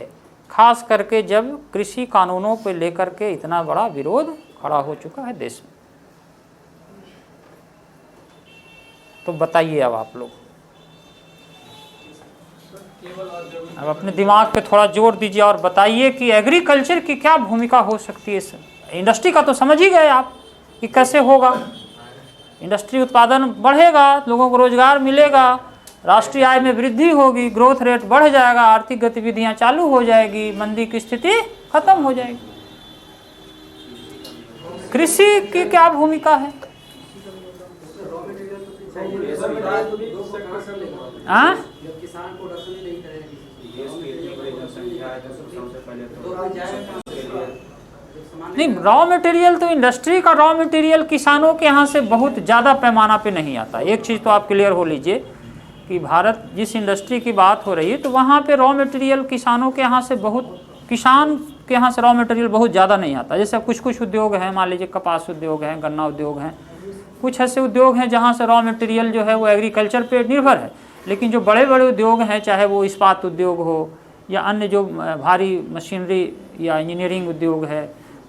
खास करके जब कृषि कानूनों को लेकर के इतना बड़ा विरोध खड़ा हो चुका है देश में। तो बताइए अब आप लोग, अब अपने दिमाग पे थोड़ा जोर दीजिए और बताइए कि एग्रीकल्चर की क्या भूमिका हो सकती है। इंडस्ट्री का तो समझ ही गए आप कि कैसे होगा। इंडस्ट्री उत्पादन बढ़ेगा, लोगों को रोजगार मिलेगा, राष्ट्रीय आय में वृद्धि होगी, ग्रोथ रेट बढ़ जाएगा, आर्थिक गतिविधियां चालू हो जाएगी, मंदी की स्थिति खत्म हो जाएगी। कृषि की क्या भूमिका है? नहीं, रॉ मटेरियल तो इंडस्ट्री का रॉ मटेरियल किसानों के यहाँ से बहुत ज़्यादा पैमाना पे नहीं आता। एक चीज़ तो आप क्लियर हो लीजिए कि भारत जिस इंडस्ट्री की बात हो रही है तो वहाँ पे रॉ मटेरियल किसानों के यहाँ से किसान के यहाँ से रॉ मटेरियल बहुत ज़्यादा नहीं आता। जैसे कुछ उद्योग हैं, मान लीजिए कपास उद्योग हैं, गन्ना उद्योग हैं, कुछ ऐसे उद्योग हैं जहाँ से रॉ मटेरियल जो है वो एग्रीकल्चर पे निर्भर है। लेकिन जो बड़े बड़े उद्योग हैं, चाहे वो इस्पात उद्योग हो या अन्य जो भारी मशीनरी या इंजीनियरिंग उद्योग है,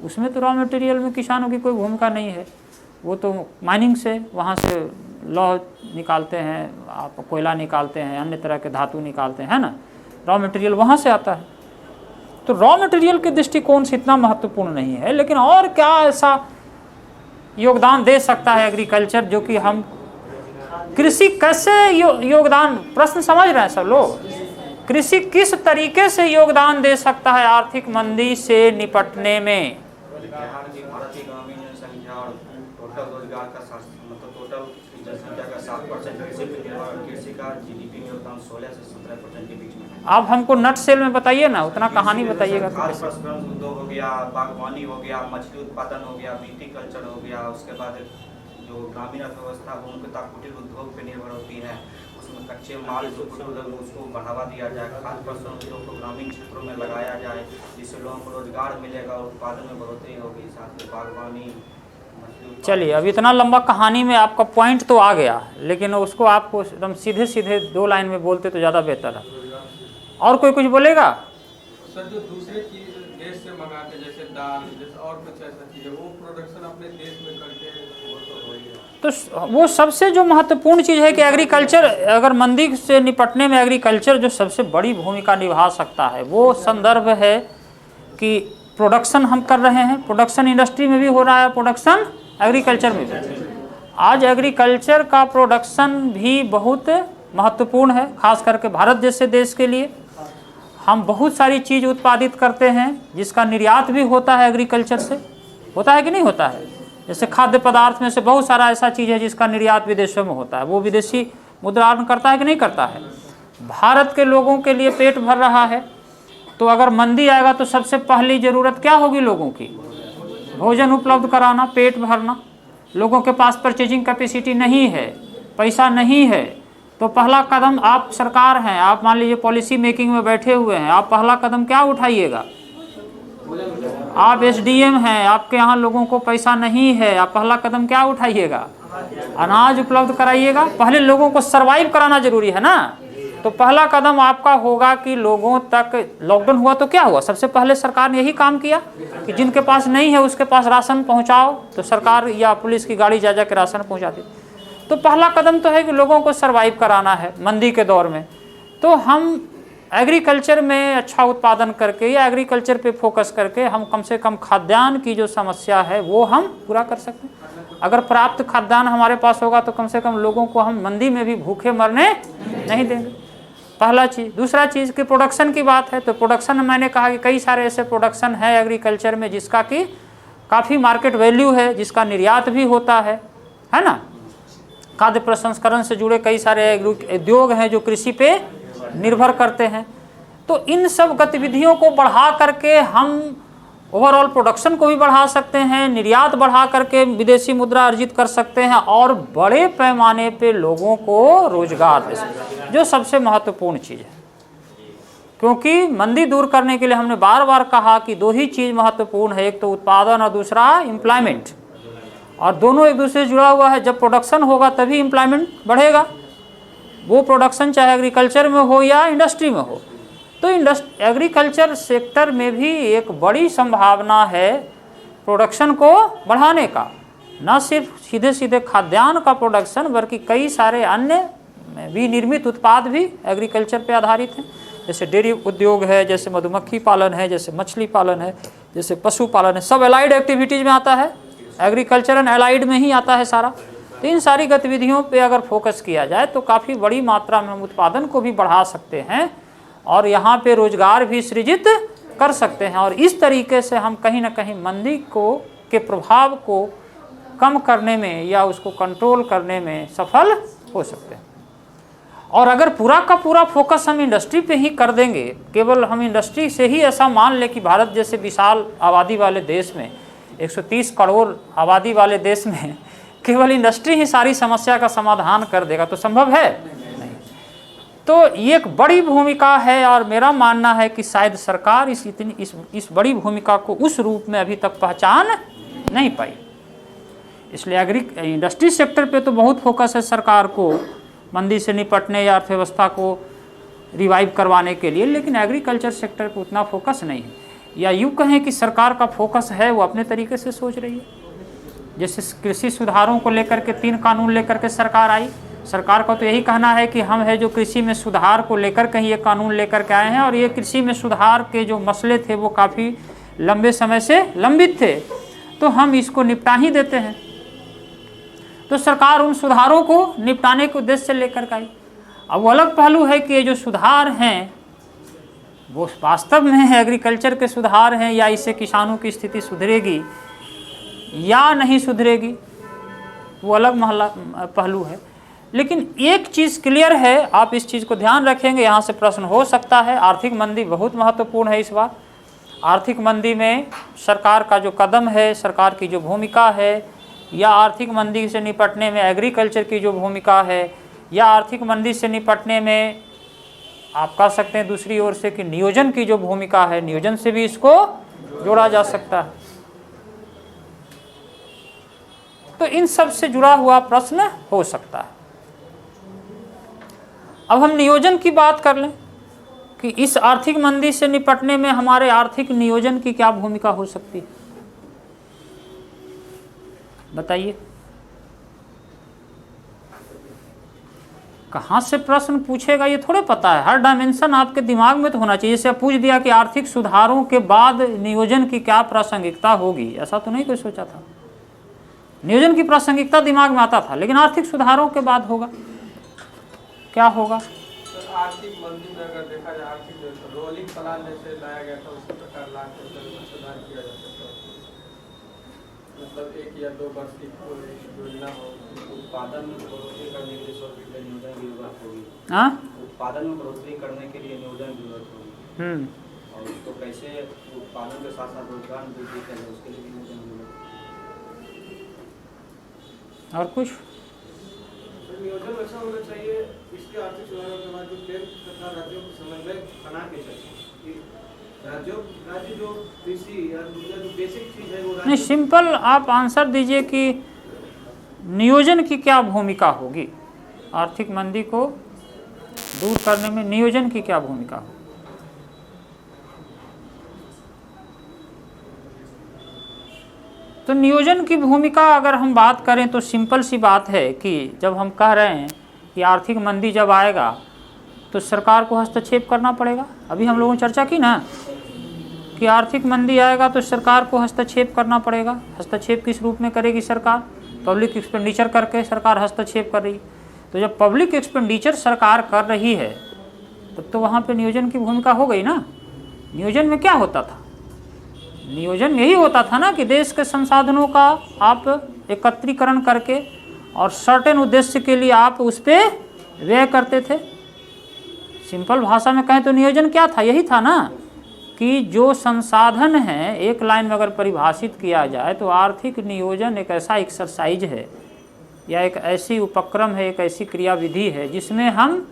उसमें तो रॉ मटेरियल में किसानों की कोई भूमिका नहीं है। वो तो माइनिंग से, वहाँ से लौह निकालते हैं, आप कोयला निकालते हैं, अन्य तरह के धातु निकालते हैं, है ना, रॉ मटेरियल वहाँ से आता है। तो रॉ मटेरियल के दृष्टिकोण से इतना महत्वपूर्ण नहीं है, लेकिन और क्या ऐसा योगदान दे सकता है एग्रीकल्चर, जो कि हम कृषि कैसे योगदान, प्रश्न समझ रहे हैं सब लोग, कृषि किस तरीके से योगदान दे सकता है आर्थिक मंदी से निपटने में? बिहार की भारतीय ग्रामीण जनसंख्या और टोटल रोजगार का मतलब टोटल जनसंख्या का 7% कृषि पर निर्भर, कृषि का जीडीपी में योगदान 16 से 17% के बीच में है। आप हमको नट सेल में बताइए ना, उतना कहानी बताइएगा। खाद्य प्रसंस्करण उद्योग हो गया, बागवानी हो गया, मछली उत्पादन हो गया, विटीकल्चर हो गया, उसके बाद जो ग्रामीण अर्थव्यवस्था वो मुख्यतः कुटीर उद्योग पर निर्भर होती है, उसमें कच्चे माल जो कुटीर उद्योग उसको बढ़ावा दिया जाए, खाद्य प्रसंस्करण उद्योग को ग्रामीण क्षेत्रों में लगाया जाए, जिससे लोगों को रोजगार मिलेगा और उत्पादन में बढ़ोतरी होगी, साथ में बागवानी। चलिए, अब इतना लंबा कहानी में आपका पॉइंट तो आ गया, लेकिन उसको आपको एकदम सीधे सीधे 2 लाइन में बोलते तो ज़्यादा बेहतर है। और कोई कुछ बोलेगा? सर, जो दूसरे चीज देश से मंगाते जैसे दाल, जैसे और कुछ ऐसा चीज है, वो प्रोडक्शन अपने देश में करके तो वो सबसे जो महत्वपूर्ण चीज़ है कि एग्रीकल्चर, अगर मंदी से निपटने में एग्रीकल्चर जो सबसे बड़ी भूमिका निभा सकता है, वो संदर्भ है कि प्रोडक्शन हम कर रहे हैं, प्रोडक्शन इंडस्ट्री में भी हो रहा है, प्रोडक्शन एग्रीकल्चर में भी। आज एग्रीकल्चर का प्रोडक्शन भी बहुत महत्वपूर्ण है, खास करके भारत जैसे देश के लिए। हम बहुत सारी चीज़ उत्पादित करते हैं जिसका निर्यात भी होता है एग्रीकल्चर से, होता है कि नहीं होता है? जैसे खाद्य पदार्थ में से बहुत सारा ऐसा चीज़ है जिसका निर्यात विदेशों में होता है, वो विदेशी मुद्रा अर्जन करता है कि नहीं करता है? भारत के लोगों के लिए पेट भर रहा है, तो अगर मंदी आएगा तो सबसे पहली ज़रूरत क्या होगी लोगों की? भोजन उपलब्ध कराना, पेट भरना। लोगों के पास परचेजिंग कैपेसिटी नहीं है, पैसा नहीं है, तो पहला कदम, आप सरकार हैं, आप मान लीजिए पॉलिसी मेकिंग में बैठे हुए हैं, आप पहला कदम क्या उठाइएगा? आप एसडीएम हैं, आपके यहाँ लोगों को पैसा नहीं है, आप पहला कदम क्या उठाइएगा? अनाज उपलब्ध कराइएगा। पहले लोगों को सरवाइव कराना जरूरी है ना, तो पहला कदम आपका होगा कि लोगों तक, लॉकडाउन हुआ तो क्या हुआ? सबसे पहले सरकार ने यही काम किया कि जिनके पास नहीं है उसके पास राशन पहुँचाओ, तो सरकार या पुलिस की गाड़ी जा के राशन पहुँचाती। तो पहला कदम तो है कि लोगों को सरवाइव कराना है मंदी के दौर में। तो हम एग्रीकल्चर में अच्छा उत्पादन करके या एग्रीकल्चर पे फोकस करके हम कम से कम खाद्यान्न की जो समस्या है वो हम पूरा कर सकते हैं। अगर प्राप्त खाद्यान्न हमारे पास होगा तो कम से कम लोगों को हम मंदी में भी भूखे मरने नहीं देंगे, पहला चीज़। दूसरा चीज़ कि प्रोडक्शन की बात है, तो प्रोडक्शन में मैंने कहा कि कई सारे ऐसे प्रोडक्शन है एग्रीकल्चर में जिसका कि काफ़ी मार्केट वैल्यू है, जिसका निर्यात भी होता है ना। खाद्य प्रसंस्करण से जुड़े कई सारे उद्योग हैं जो कृषि पे निर्भर करते हैं। तो इन सब गतिविधियों को बढ़ा करके हम ओवरऑल प्रोडक्शन को भी बढ़ा सकते हैं, निर्यात बढ़ा करके विदेशी मुद्रा अर्जित कर सकते हैं और बड़े पैमाने पे लोगों को रोजगार दे सकते हैं, जो सबसे महत्वपूर्ण चीज़ है। क्योंकि मंदी दूर करने के लिए हमने बार बार कहा कि 2 ही चीज़ महत्वपूर्ण है, एक तो उत्पादन और दूसरा एम्प्लॉयमेंट, और दोनों एक दूसरे से जुड़ा हुआ है। जब प्रोडक्शन होगा तभी एम्प्लॉयमेंट बढ़ेगा, वो प्रोडक्शन चाहे एग्रीकल्चर में हो या इंडस्ट्री में हो। तो एग्रीकल्चर सेक्टर में भी एक बड़ी संभावना है प्रोडक्शन को बढ़ाने का, न सिर्फ सीधे सीधे खाद्यान्न का प्रोडक्शन बल्कि कई सारे अन्य विनिर्मित उत्पाद भी एग्रीकल्चर पे आधारित हैं, जैसे डेयरी उद्योग है, जैसे मधुमक्खी पालन है, जैसे मछली पालन है, जैसे पशु पालन है। सब एलाइड एक्टिविटीज़ में आता है, एग्रीकल्चर एंड एलाइड में ही आता है सारा। तो इन सारी गतिविधियों पे अगर फोकस किया जाए तो काफ़ी बड़ी मात्रा में हम उत्पादन को भी बढ़ा सकते हैं और यहाँ पे रोजगार भी सृजित कर सकते हैं, और इस तरीके से हम कहीं ना कहीं मंदी के प्रभाव को कम करने में या उसको कंट्रोल करने में सफल हो सकते हैं। और अगर पूरा का पूरा फोकस हम इंडस्ट्री पे ही कर देंगे, केवल हम इंडस्ट्री से ही ऐसा मान लें कि भारत जैसे विशाल आबादी वाले देश में, 130 करोड़ आबादी वाले देश में केवल इंडस्ट्री ही सारी समस्या का समाधान कर देगा, तो संभव है नहीं। तो ये एक बड़ी भूमिका है और मेरा मानना है कि शायद सरकार इस बड़ी भूमिका को उस रूप में अभी तक पहचान नहीं पाई। इसलिए इंडस्ट्री सेक्टर पे तो बहुत फोकस है सरकार को मंदी से निपटने या अर्थव्यवस्था को रिवाइव करवाने के लिए, लेकिन एग्रीकल्चर सेक्टर पर उतना फोकस नहीं है। या यूँ कहें कि सरकार का फोकस है वो अपने तरीके से सोच रही है। जैसे कृषि सुधारों को लेकर के 3 कानून लेकर के सरकार आई। सरकार का तो यही कहना है कि हम है जो कृषि में सुधार को लेकर के ये कानून लेकर के आए हैं, और ये कृषि में सुधार के जो मसले थे वो काफ़ी लंबे समय से लंबित थे, तो हम इसको निपटा ही देते हैं। तो सरकार उन सुधारों को निपटाने के उद्देश्य से लेकर के आई। अब वो अलग पहलू है कि ये जो सुधार हैं वो वास्तव में एग्रीकल्चर के सुधार हैं या इससे किसानों की स्थिति सुधरेगी या नहीं सुधरेगी, वो अलग पहलू है। लेकिन एक चीज़ क्लियर है, आप इस चीज़ को ध्यान रखेंगे, यहाँ से प्रश्न हो सकता है। आर्थिक मंदी बहुत महत्वपूर्ण है इस बार। आर्थिक मंदी में सरकार का जो कदम है, सरकार की जो भूमिका है, या आर्थिक मंदी से निपटने में एग्रीकल्चर की जो भूमिका है, या आर्थिक मंदी से निपटने में आप कह सकते हैं दूसरी ओर से कि नियोजन की जो भूमिका है, नियोजन से भी इसको जोड़ा जा सकता है। तो इन सब से जुड़ा हुआ प्रश्न हो सकता है। अब हम नियोजन की बात कर लें कि इस आर्थिक मंदी से निपटने में हमारे आर्थिक नियोजन की क्या भूमिका हो सकती है, बताइए। कहाँ से प्रश्न पूछेगा ये थोड़े पता है। हर डायमेंशन आपके दिमाग में तो होना चाहिए। जैसे पूछ दिया कि आर्थिक सुधारों के बाद नियोजन की क्या प्रासंगिकता होगी, ऐसा तो नहीं कोई सोचा था। नियोजन की प्रासंगिकता दिमाग में आता था, लेकिन आर्थिक सुधारों के बाद होगा क्या होगा। सर आर्थिक मंदी में अगर देखा जाए, आर्थिक रोलिंग प्लान जैसे लाया गया था उसी प्रकार ला के सुधार किया जा सकता है। मतलब 1 या 2 वर्ष की योजना हो। उत्पादन में बढ़ोतरी करने के लिए नियोजन की जरूरत होगी। हाँ, उत्पादन में बढ़ोतरी करने के लिए नियोजन की जरूरत होगी। और उसको कैसे उत्पादन के साथ साथ रोजगार वृद्धि करें, उसके लिए नियोजन की जरूरत। और कुछ नियोजन ऐसा होना चाहिए इसके आर्थिक सुधारों के बाद जो केंद्र तथा राज्यों को समन्वय बना के चले। राज्य जो कृषि या जो बेसिक चीज है वो नहीं, सिंपल आप आंसर दीजिए कि नियोजन की क्या भूमिका होगी, आर्थिक मंदी को दूर करने में नियोजन की क्या भूमिका होगी। तो नियोजन की भूमिका अगर हम बात करें तो सिंपल सी बात है कि जब हम कह रहे हैं कि आर्थिक मंदी जब आएगा तो सरकार को हस्तक्षेप करना पड़ेगा। अभी हम लोगों ने चर्चा की ना कि आर्थिक मंदी आएगा तो सरकार को हस्तक्षेप करना पड़ेगा। हस्तक्षेप किस रूप में करेगी सरकार? पब्लिक एक्सपेंडिचर करके सरकार हस्तक्षेप कर रही है। तो जब पब्लिक एक्सपेंडिचर सरकार कर रही है तब तो वहाँ पे नियोजन की भूमिका हो गई ना। नियोजन में क्या होता था? नियोजन यही होता था ना कि देश के संसाधनों का आप एकत्रीकरण करके और सर्टेन उद्देश्य के लिए आप उस पर व्यय करते थे। सिंपल भाषा में कहें तो नियोजन क्या था? यही था ना कि जो संसाधन हैं, एक लाइन में अगर परिभाषित किया जाए तो आर्थिक नियोजन एक ऐसा एक्सरसाइज है या एक ऐसी उपक्रम है, एक ऐसी क्रियाविधि है जिसमें हम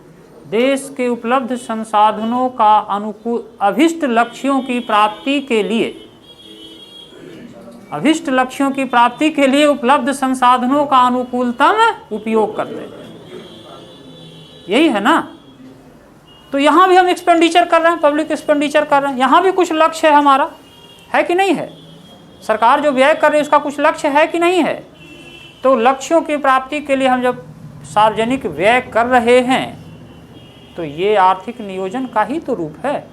देश के उपलब्ध संसाधनों का अनुकूल अभिष्ट लक्ष्यों की प्राप्ति के लिए उपलब्ध संसाधनों का अनुकूलतम उपयोग करते हैं। यही है ना। तो यहाँ भी हम एक्सपेंडिचर कर रहे हैं, पब्लिक एक्सपेंडिचर कर रहे हैं, यहाँ भी कुछ लक्ष्य है हमारा, है कि नहीं है? सरकार जो व्यय कर रही है उसका कुछ लक्ष्य है कि नहीं है? तो लक्ष्यों की प्राप्ति के लिए हम जब सार्वजनिक व्यय कर रहे हैं तो ये आर्थिक नियोजन का ही तो रूप है।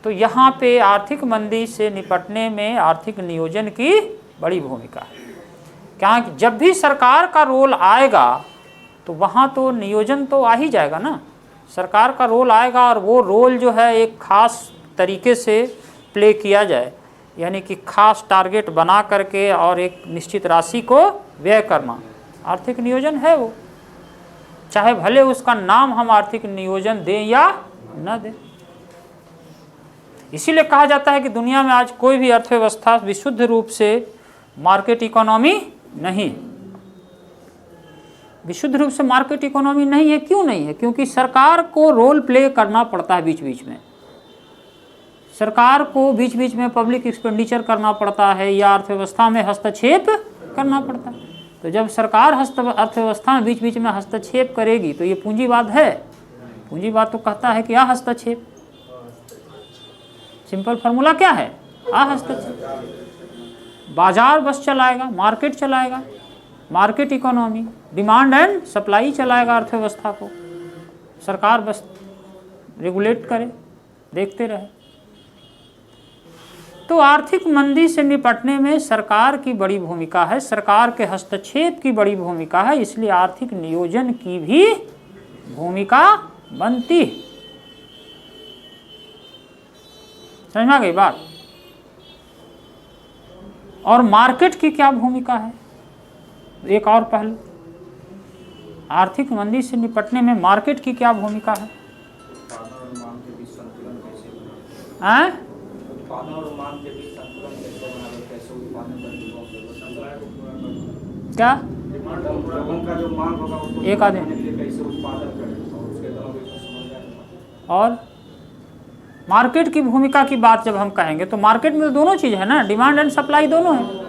तो यहाँ पे आर्थिक मंदी से निपटने में आर्थिक नियोजन की बड़ी भूमिका है। क्या जब भी सरकार का रोल आएगा तो वहाँ तो नियोजन तो आ ही जाएगा ना। सरकार का रोल आएगा और वो रोल जो है एक खास तरीके से प्ले किया जाए, यानी कि खास टारगेट बना करके और एक निश्चित राशि को व्यय करना, आर्थिक नियोजन है वो। चाहे भले उसका नाम हम आर्थिक नियोजन दें या न दें। इसीलिए कहा जाता है कि दुनिया में आज कोई भी अर्थव्यवस्था विशुद्ध रूप से मार्केट इकोनॉमी नहीं, विशुद्ध रूप से मार्केट इकोनॉमी नहीं है। क्यों नहीं है? क्योंकि सरकार को रोल प्ले करना पड़ता है बीच बीच में। सरकार को बीच बीच में पब्लिक एक्सपेंडिचर करना पड़ता है या अर्थव्यवस्था में हस्तक्षेप करना पड़ता है। तो जब सरकार अर्थव्यवस्था में बीच बीच में हस्तक्षेप करेगी तो ये पूंजीवाद है। पूंजीवाद तो कहता है कि हस्तक्षेप। सिंपल फार्मूला क्या है? हस्तक्षेप। बाजार बस चलाएगा, मार्केट चलाएगा, market economy, demand and supply चलाएगा अर्थव्यवस्था को। सरकार बस रेगुलेट करे, देखते रहे। तो आर्थिक मंदी से निपटने में सरकार की बड़ी भूमिका है, सरकार के हस्तक्षेप की बड़ी भूमिका है, इसलिए आर्थिक नियोजन की भी भूमिका बनती है। समझ में आ गई बात? और मार्केट की क्या भूमिका है? एक और पहलू, आर्थिक मंदी से निपटने में मार्केट की क्या भूमिका है? उत्पादन और मांग के बीच संतुलन कैसे बनाए? हैं? उत्पादन और मांग के बीच संतुलन कैसे बनाए? कैसे उत्पादन करने क्या लोगों का जो मांग होगा उसको एक आदमी के लिए कैसे उत्पादन करें और उसके दोनों को समझ जाएगा। और मार्केट की भूमिका की बात जब हम कहेंगे तो मार्केट में तो दोनों चीज़ है ना, डिमांड एंड सप्लाई दोनों है।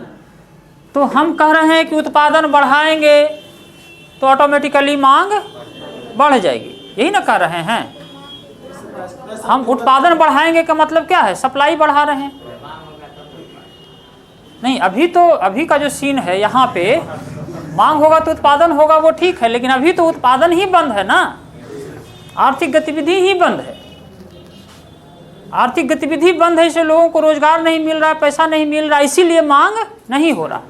तो हम कह रहे हैं कि उत्पादन बढ़ाएंगे तो ऑटोमेटिकली मांग बढ़ जाएगी, यही ना कह रहे हैं हम। उत्पादन बढ़ाएंगे का मतलब क्या है? सप्लाई बढ़ा रहे हैं। नहीं, अभी का जो सीन है यहाँ पे, मांग होगा तो उत्पादन होगा, वो ठीक है, लेकिन अभी तो उत्पादन ही बंद है ना, आर्थिक गतिविधि ही बंद है। आर्थिक गतिविधि बंद है, इसलिए लोगों को रोजगार नहीं मिल रहा, पैसा नहीं मिल रहा, इसीलिए मांग नहीं हो रहा।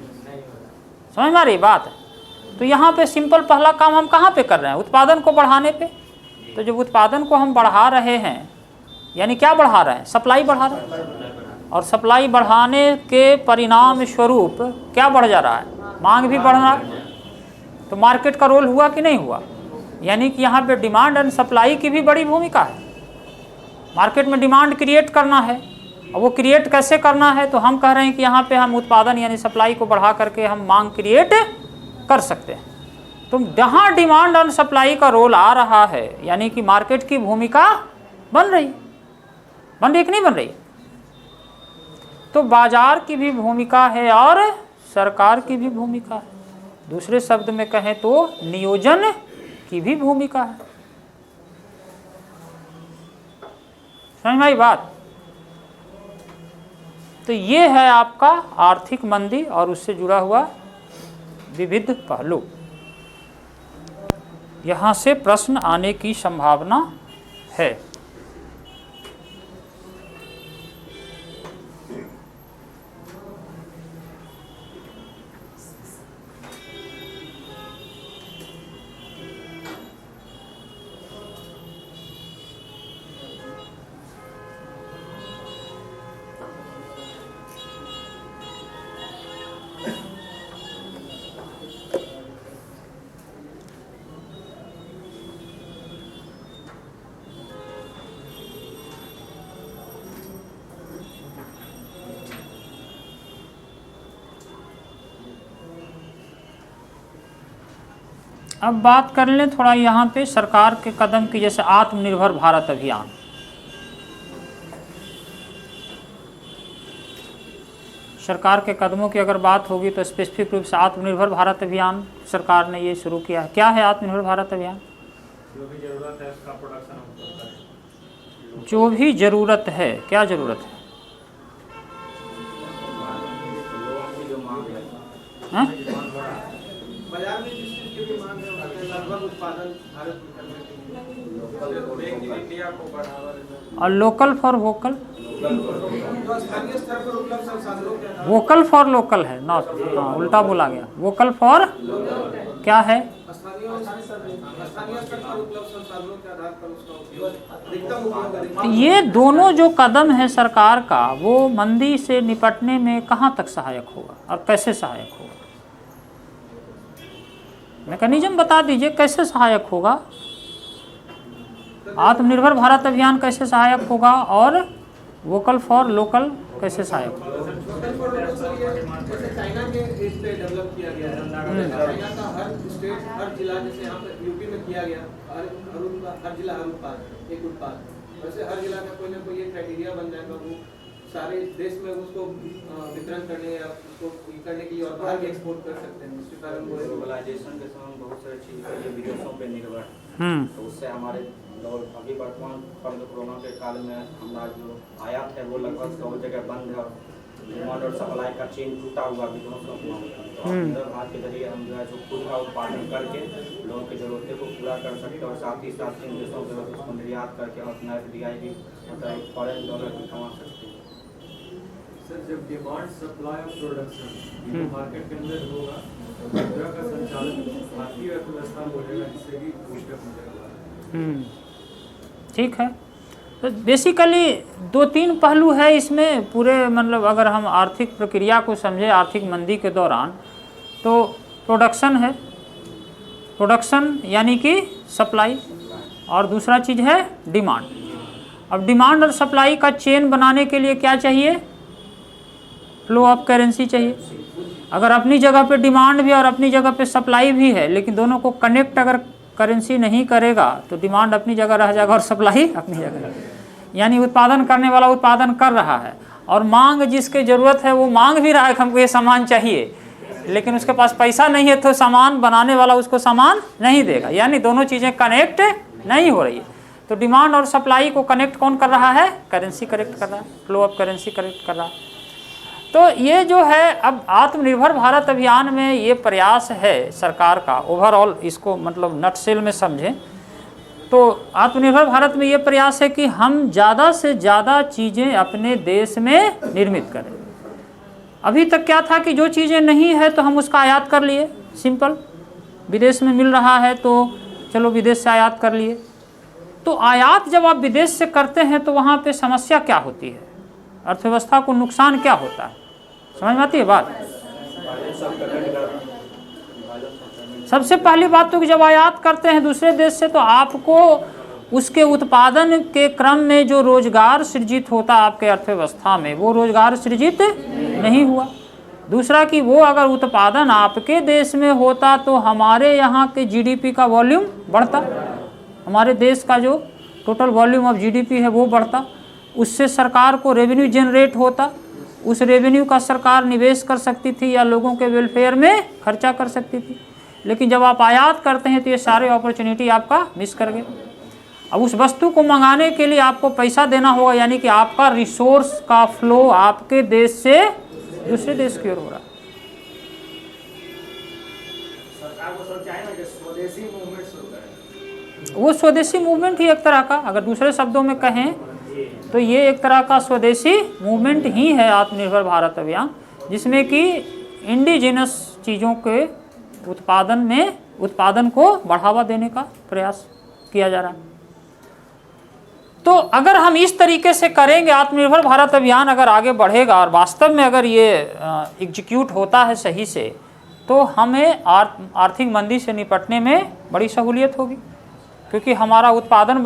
समझ में आ रही बात? तो यहाँ पे सिंपल पहला काम हम कहाँ पे कर रहे हैं? उत्पादन को बढ़ाने पे। तो जब उत्पादन को हम बढ़ा रहे हैं, यानी क्या बढ़ा रहे हैं? सप्लाई बढ़ा रहे हैं, और सप्लाई बढ़ाने के परिणाम स्वरूप क्या बढ़ जा रहा है? मांग भी बढ़ रहा है। तो मार्केट का रोल हुआ कि नहीं हुआ? यानी कि यहाँ पे डिमांड एंड सप्लाई की भी बड़ी भूमिका है। मार्केट में डिमांड क्रिएट करना है, और वो क्रिएट कैसे करना है? तो हम कह रहे हैं कि यहाँ पे हम उत्पादन यानी सप्लाई को बढ़ा करके हम मांग क्रिएट कर सकते हैं। तो जहाँ डिमांड एंड सप्लाई का रोल आ रहा है, यानी कि मार्केट की भूमिका बन रही कि नहीं बन रही? तो बाजार की भी भूमिका है और सरकार की भी भूमिका है। दूसरे शब्द में कहें तो नियोजन की भी भूमिका है। समझ में आई बात? तो ये है आपका आर्थिक मंदी और उससे जुड़ा हुआ विविध पहलू। यहाँ से प्रश्न आने की संभावना है। अब बात कर लें थोड़ा यहाँ पे सरकार के कदम की, जैसे आत्मनिर्भर भारत अभियान। सरकार के कदमों की अगर बात होगी तो स्पेसिफिक रूप से आत्मनिर्भर भारत अभियान सरकार ने ये शुरू किया है। क्या है आत्मनिर्भर भारत अभियान? जो भी जरूरत है उसका प्रोडक्शन हम करते हैं। जो भी ज़रूरत है, क्या ज़रूरत है? लोगों की जो मांग है, हाँ? बाजार में जिस चीज की भी मांग है लगभग उत्पादन भारत में करने के लिए इंडिया को बढ़ावा देना और लोकल फॉर वोकल, जो स्थानीय स्तर पर उपलब्ध संसाधनों के आधार वोकल फॉर लोकल है नॉट, हाँ उल्टा बोला गया। वोकल फॉर क्या है? स्थानीय स्तर पर उपलब्ध संसाधनों के आधार पर उसका उपयोग अधिकतम उपयोग तो करें। ये दोनों जो कदम है सरकार का, वो मंदी से निपटने में कहाँ तक सहायक होगा और कैसे सहायक होगा? मैकेनिज्म बता दीजिए, कैसे सहायक होगा? आत्मनिर्भर भारत अभियान कैसे सहायक होगा और वोकल फॉर लोकल कैसे सहायक होगा? जैसे चाइना के इस पे डेवलप किया गया है। चाइना का हर स्टेट, हर जिला, जैसे यहाँ पे यूपी में किया गया, हर जिला हर उत्पाद एक उत्पाद, वैसे हर जिला का कोई ना कोई एक क्राइटेरिया बन जाएगा, वो सारे देश में उसको वितरण करने या उसको करने के लिए और बाहर भी एक्सपोर्ट कर सकते हैं। इसके कारण ग्लोबलाइजेशन के समय बहुत सारी चीज़ विदेशों पे निर्भर है, तो उससे हमारे और अभी वर्तमान पर जो कोरोना के काल में हमारा जो आयात है वो लगभग 100 जगह बंद है और डिमांड और सप्लाई का चेन टूटा हुआ भी दोनों तो भारत के जरिए हम जो है जो खुद का उत्पादन करके लोगों की जरूरतें को पूरा कर सकते हैं और साथ ही साथ इन देशों के उसको निर्यात करके और अपना FDI भी मतलब फॉरेन डॉलर भी कमा सकते हैं। सर जब डिमांड सप्लाई और प्रोडक्शन मार्केट के अंदर होगा तो मुद्रा का संचालन भारतीय अर्थव्यवस्था बोलेगा जिससे कि बूस्टअप मिलेगा। ठीक है, तो बेसिकली 2-3 पहलू है इसमें पूरे, मतलब अगर हम आर्थिक प्रक्रिया को समझे आर्थिक मंदी के दौरान, तो प्रोडक्शन है, प्रोडक्शन यानी कि सप्लाई, और दूसरा चीज़ है डिमांड। अब डिमांड और सप्लाई का चेन बनाने के लिए क्या चाहिए? फ्लो ऑफ करेंसी चाहिए। अगर अपनी जगह पे डिमांड भी और अपनी जगह पे सप्लाई भी है, लेकिन दोनों को कनेक्ट अगर करेंसी नहीं करेगा तो डिमांड अपनी जगह रह जाएगा और सप्लाई अपनी जगह, यानी उत्पादन करने वाला उत्पादन कर रहा है और मांग जिसके ज़रूरत है वो मांग भी रहा है कि हमको ये सामान चाहिए, लेकिन उसके पास पैसा नहीं है तो सामान बनाने वाला उसको सामान नहीं देगा, यानी दोनों चीज़ें कनेक्ट नहीं हो रही है। तो डिमांड और सप्लाई को कनेक्ट कौन कर रहा है? करेंसी कनेक्ट कर रहा है, फ्लो ऑफ करेंसी कनेक्ट कर रहा है। तो ये जो है अब आत्मनिर्भर भारत अभियान में ये प्रयास है सरकार का, ओवरऑल इसको मतलब नटसेल में समझें तो आत्मनिर्भर भारत में ये प्रयास है कि हम ज़्यादा से ज़्यादा चीज़ें अपने देश में निर्मित करें। अभी तक क्या था कि जो चीज़ें नहीं है तो हम उसका आयात कर लिए, सिंपल, विदेश में मिल रहा है तो चलो विदेश से आयात कर लिए। तो आयात जब आप विदेश से करते हैं तो वहाँ पे समस्या क्या होती है, अर्थव्यवस्था को नुकसान क्या होता है, समझ में आती है बात? सबसे पहली बात तो कि जब आयात करते हैं दूसरे देश से तो आपको उसके उत्पादन के क्रम में जो रोजगार सृजित होता है आपके अर्थव्यवस्था में, वो रोजगार सृजित नहीं हुआ। दूसरा कि वो अगर उत्पादन आपके देश में होता तो हमारे यहाँ के GDP का वॉल्यूम बढ़ता, हमारे देश का जो टोटल वॉल्यूम ऑफ GDP है वो बढ़ता, उससे सरकार को रेवेन्यू जनरेट होता, उस रेवेन्यू का सरकार निवेश कर सकती थी या लोगों के वेलफेयर में खर्चा कर सकती थी। लेकिन जब आप आयात करते हैं तो ये सारे अपॉर्चुनिटी आपका मिस कर गए। अब उस वस्तु को मंगाने के लिए आपको पैसा देना होगा, यानी कि आपका रिसोर्स का फ्लो आपके देश से दूसरे देश की ओर हो रहा है। सरकार को सब चाहिए ना कि स्वदेशी मूवमेंट शुरू करें। वो स्वदेशी मूवमेंट ही एक तरह का, अगर दूसरे शब्दों में कहें तो ये एक तरह का स्वदेशी मूवमेंट ही है आत्मनिर्भर भारत अभियान, जिसमें कि इंडिजिनस चीज़ों के उत्पादन को बढ़ावा देने का प्रयास किया जा रहा है। तो अगर हम इस तरीके से करेंगे, आत्मनिर्भर भारत अभियान अगर आगे बढ़ेगा और वास्तव में अगर ये एग्जीक्यूट होता है सही से, तो हमें आर्थिक मंदी से निपटने में बड़ी सहूलियत होगी, क्योंकि हमारा उत्पादन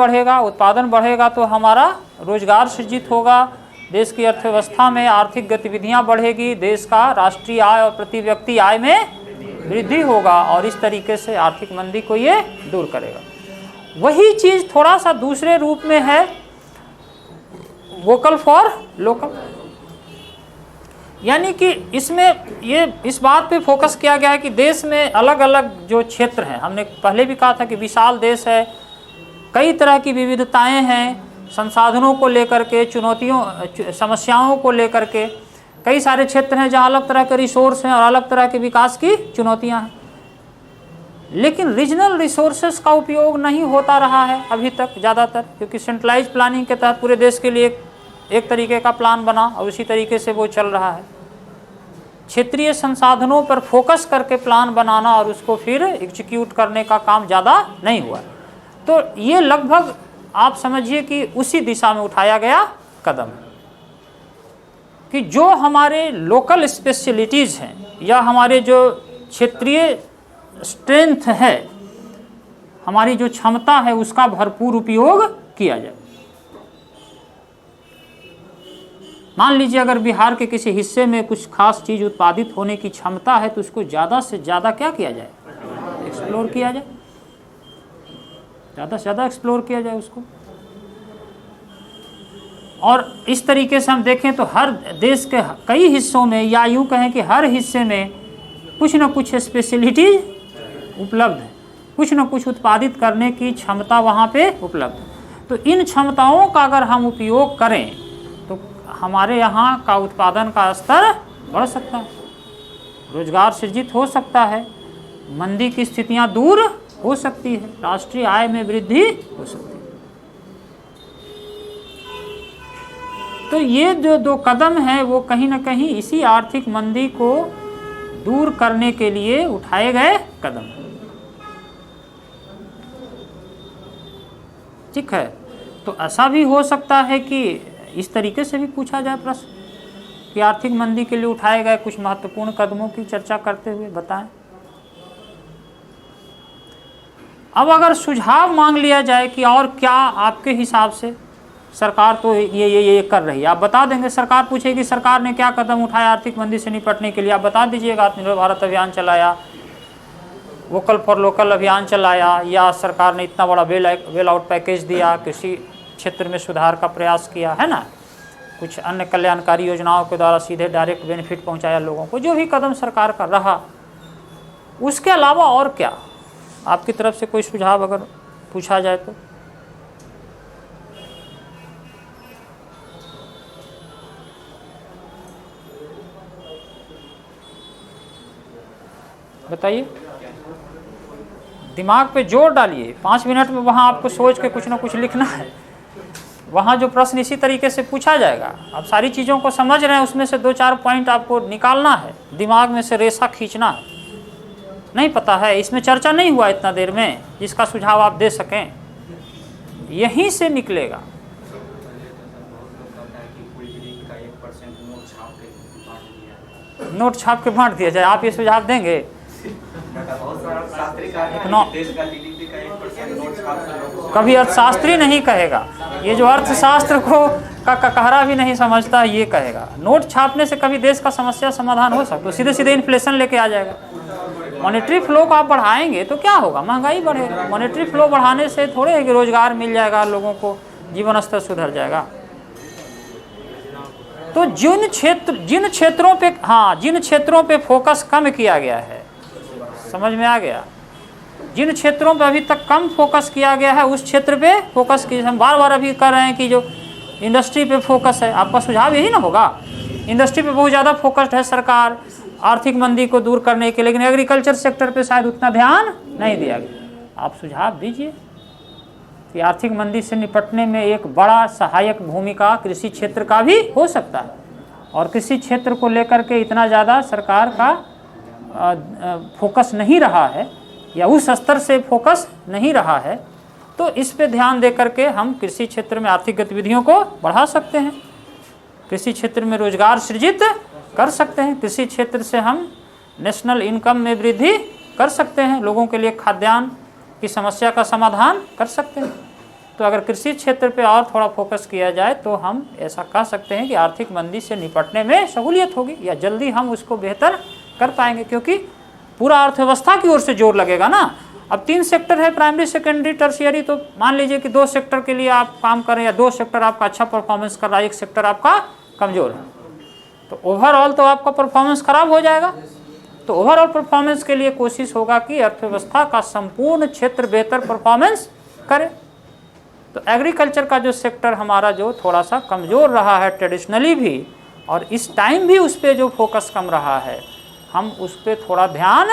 बढ़ेगा तो हमारा रोजगार सृजित होगा, देश की अर्थव्यवस्था में आर्थिक गतिविधियां बढ़ेगी, देश का राष्ट्रीय आय और प्रति व्यक्ति आय में वृद्धि होगा और इस तरीके से आर्थिक मंदी को ये दूर करेगा। वही चीज़ थोड़ा सा दूसरे रूप में है वोकल फॉर लोकल, यानी कि इसमें ये इस बात पे फोकस किया गया है कि देश में अलग अलग जो क्षेत्र हैं, हमने पहले भी कहा था कि विशाल देश है, कई तरह की विविधताएं हैं, संसाधनों को लेकर के, चुनौतियों समस्याओं को लेकर के कई सारे क्षेत्र हैं जहाँ अलग तरह के रिसोर्स हैं और अलग तरह के विकास की चुनौतियाँ हैं। लेकिन रीजनल रिसोर्सेज का उपयोग नहीं होता रहा है अभी तक ज़्यादातर, क्योंकि सेंट्रलाइज प्लानिंग के तहत पूरे देश के लिए एक तरीके का प्लान बना और उसी तरीके से वो चल रहा है। क्षेत्रीय संसाधनों पर फोकस करके प्लान बनाना और उसको फिर एग्जीक्यूट करने का काम ज़्यादा नहीं हुआ। तो ये लगभग आप समझिए कि उसी दिशा में उठाया गया कदम है कि जो हमारे लोकल स्पेशलिटीज़ हैं या हमारे जो क्षेत्रीय स्ट्रेंथ है, हमारी जो क्षमता है, उसका भरपूर उपयोग किया जाए। मान लीजिए अगर बिहार के किसी हिस्से में कुछ खास चीज़ उत्पादित होने की क्षमता है तो उसको ज़्यादा से ज़्यादा क्या किया जाए, एक्सप्लोर किया जाए, ज़्यादा से ज़्यादा एक्सप्लोर किया जाए उसको। और इस तरीके से हम देखें तो हर देश के कई हिस्सों में, या यूँ कहें कि हर हिस्से में कुछ न कुछ स्पेशलिटीज उपलब्ध है। कुछ न कुछ उत्पादित करने की क्षमता वहाँ पे उपलब्ध है। तो इन क्षमताओं का अगर हम उपयोग करें तो हमारे यहाँ का उत्पादन का स्तर बढ़ सकता है, रोजगार सृजित हो सकता है, मंदी की स्थितियाँ दूर हो सकती है, राष्ट्रीय आय में वृद्धि हो सकती है। तो ये जो 2 कदम हैं वो कहीं ना कहीं इसी आर्थिक मंदी को दूर करने के लिए उठाए गए कदम हैं। ठीक है, तो ऐसा भी हो सकता है कि इस तरीके से भी पूछा जाए प्रश्न कि आर्थिक मंदी के लिए उठाए गए कुछ महत्वपूर्ण कदमों की चर्चा करते हुए बताएं। अब अगर सुझाव मांग लिया जाए कि और क्या आपके हिसाब से सरकार तो ये कर रही है, आप बता देंगे। सरकार पूछेगी सरकार ने क्या कदम उठाया आर्थिक मंदी से निपटने के लिए, आप बता दीजिएगा। आत्मनिर्भर भारत अभियान चलाया, वोकल फॉर लोकल अभियान चलाया, या सरकार ने इतना बड़ा बेल आउट पैकेज दिया, कृषि क्षेत्र में सुधार का प्रयास किया, है ना, कुछ अन्य कल्याणकारी योजनाओं के द्वारा सीधे डायरेक्ट बेनिफिट पहुंचाया लोगों को, जो भी कदम सरकार का रहा। उसके अलावा और क्या आपकी तरफ से कोई सुझाव अगर पूछा जाए तो? बताइए, दिमाग पे जोर डालिए। 5 मिनट में वहाँ आपको सोच के कुछ ना कुछ लिखना है। वहाँ जो प्रश्न इसी तरीके से पूछा जाएगा, आप सारी चीज़ों को समझ रहे हैं, उसमें से 2-4 पॉइंट आपको निकालना है, दिमाग में से रेशा खींचना है। नहीं पता है, इसमें चर्चा नहीं हुआ इतना देर में, जिसका सुझाव आप दे सकें, यहीं से निकलेगा। नोट छाप के बांट दिया जाए, आप ये सुझाव देंगे? कभी अर्थशास्त्री नहीं कहेगा, ये जो अर्थशास्त्र को का कहरा भी नहीं समझता, ये कहेगा नोट छापने से कभी देश का समस्या समाधान हो सकता है? सीधे सीधे इन्फ्लेशन लेके आ जाएगा। मॉनेटरी फ्लो को आप बढ़ाएंगे तो क्या होगा? महंगाई बढ़ेगा। मॉनेटरी फ्लो बढ़ाने से थोड़े है कि रोजगार मिल जाएगा, लोगों को जीवन स्तर सुधर जाएगा। तो जिन क्षेत्रों पे फोकस कम किया गया है, समझ में आ गया? जिन क्षेत्रों पे अभी तक कम फोकस किया गया है उस क्षेत्र पे फोकस कीजिए। हम बार बार अभी कर रहे हैं कि जो इंडस्ट्री पे फोकस है, आपका सुझाव यही ना होगा? इंडस्ट्री पे बहुत ज़्यादा फोकस्ड है सरकार आर्थिक मंदी को दूर करने के, लेकिन एग्रीकल्चर सेक्टर पे शायद उतना ध्यान नहीं दिया गया। आप सुझाव दीजिए कि आर्थिक मंदी से निपटने में एक बड़ा सहायक भूमिका कृषि क्षेत्र का भी हो सकता है, और कृषि क्षेत्र को लेकर के इतना ज़्यादा सरकार का फोकस नहीं रहा है, या उस स्तर से फोकस नहीं रहा है। तो इस पे ध्यान दे करके हम कृषि क्षेत्र में आर्थिक गतिविधियों को बढ़ा सकते हैं, कृषि क्षेत्र में रोजगार सृजित कर सकते हैं, कृषि क्षेत्र से हम नेशनल इनकम में वृद्धि कर सकते हैं, लोगों के लिए खाद्यान्न की समस्या का समाधान कर सकते हैं। तो अगर कृषि क्षेत्र पे और थोड़ा फोकस किया जाए तो हम ऐसा कह सकते हैं कि आर्थिक मंदी से निपटने में सहूलियत होगी, या जल्दी हम उसको बेहतर कर पाएंगे, क्योंकि पूरा अर्थव्यवस्था की ओर से जोर लगेगा ना। अब 3 सेक्टर है, प्राइमरी, सेकेंडरी, टर्शियरी। तो मान लीजिए कि 2 सेक्टर के लिए आप काम करें, या 2 सेक्टर आपका अच्छा परफॉर्मेंस कर रहा है, 1 सेक्टर आपका कमज़ोर है, तो ओवरऑल तो आपका परफॉर्मेंस खराब हो जाएगा। तो ओवरऑल परफॉर्मेंस के लिए कोशिश होगा कि अर्थव्यवस्था का संपूर्ण क्षेत्र बेहतर परफॉर्मेंस करे। तो एग्रीकल्चर का जो सेक्टर हमारा जो थोड़ा सा कमज़ोर रहा है ट्रेडिशनली भी, और इस टाइम भी उस पर जो फोकस कम रहा है, हम उस पर थोड़ा ध्यान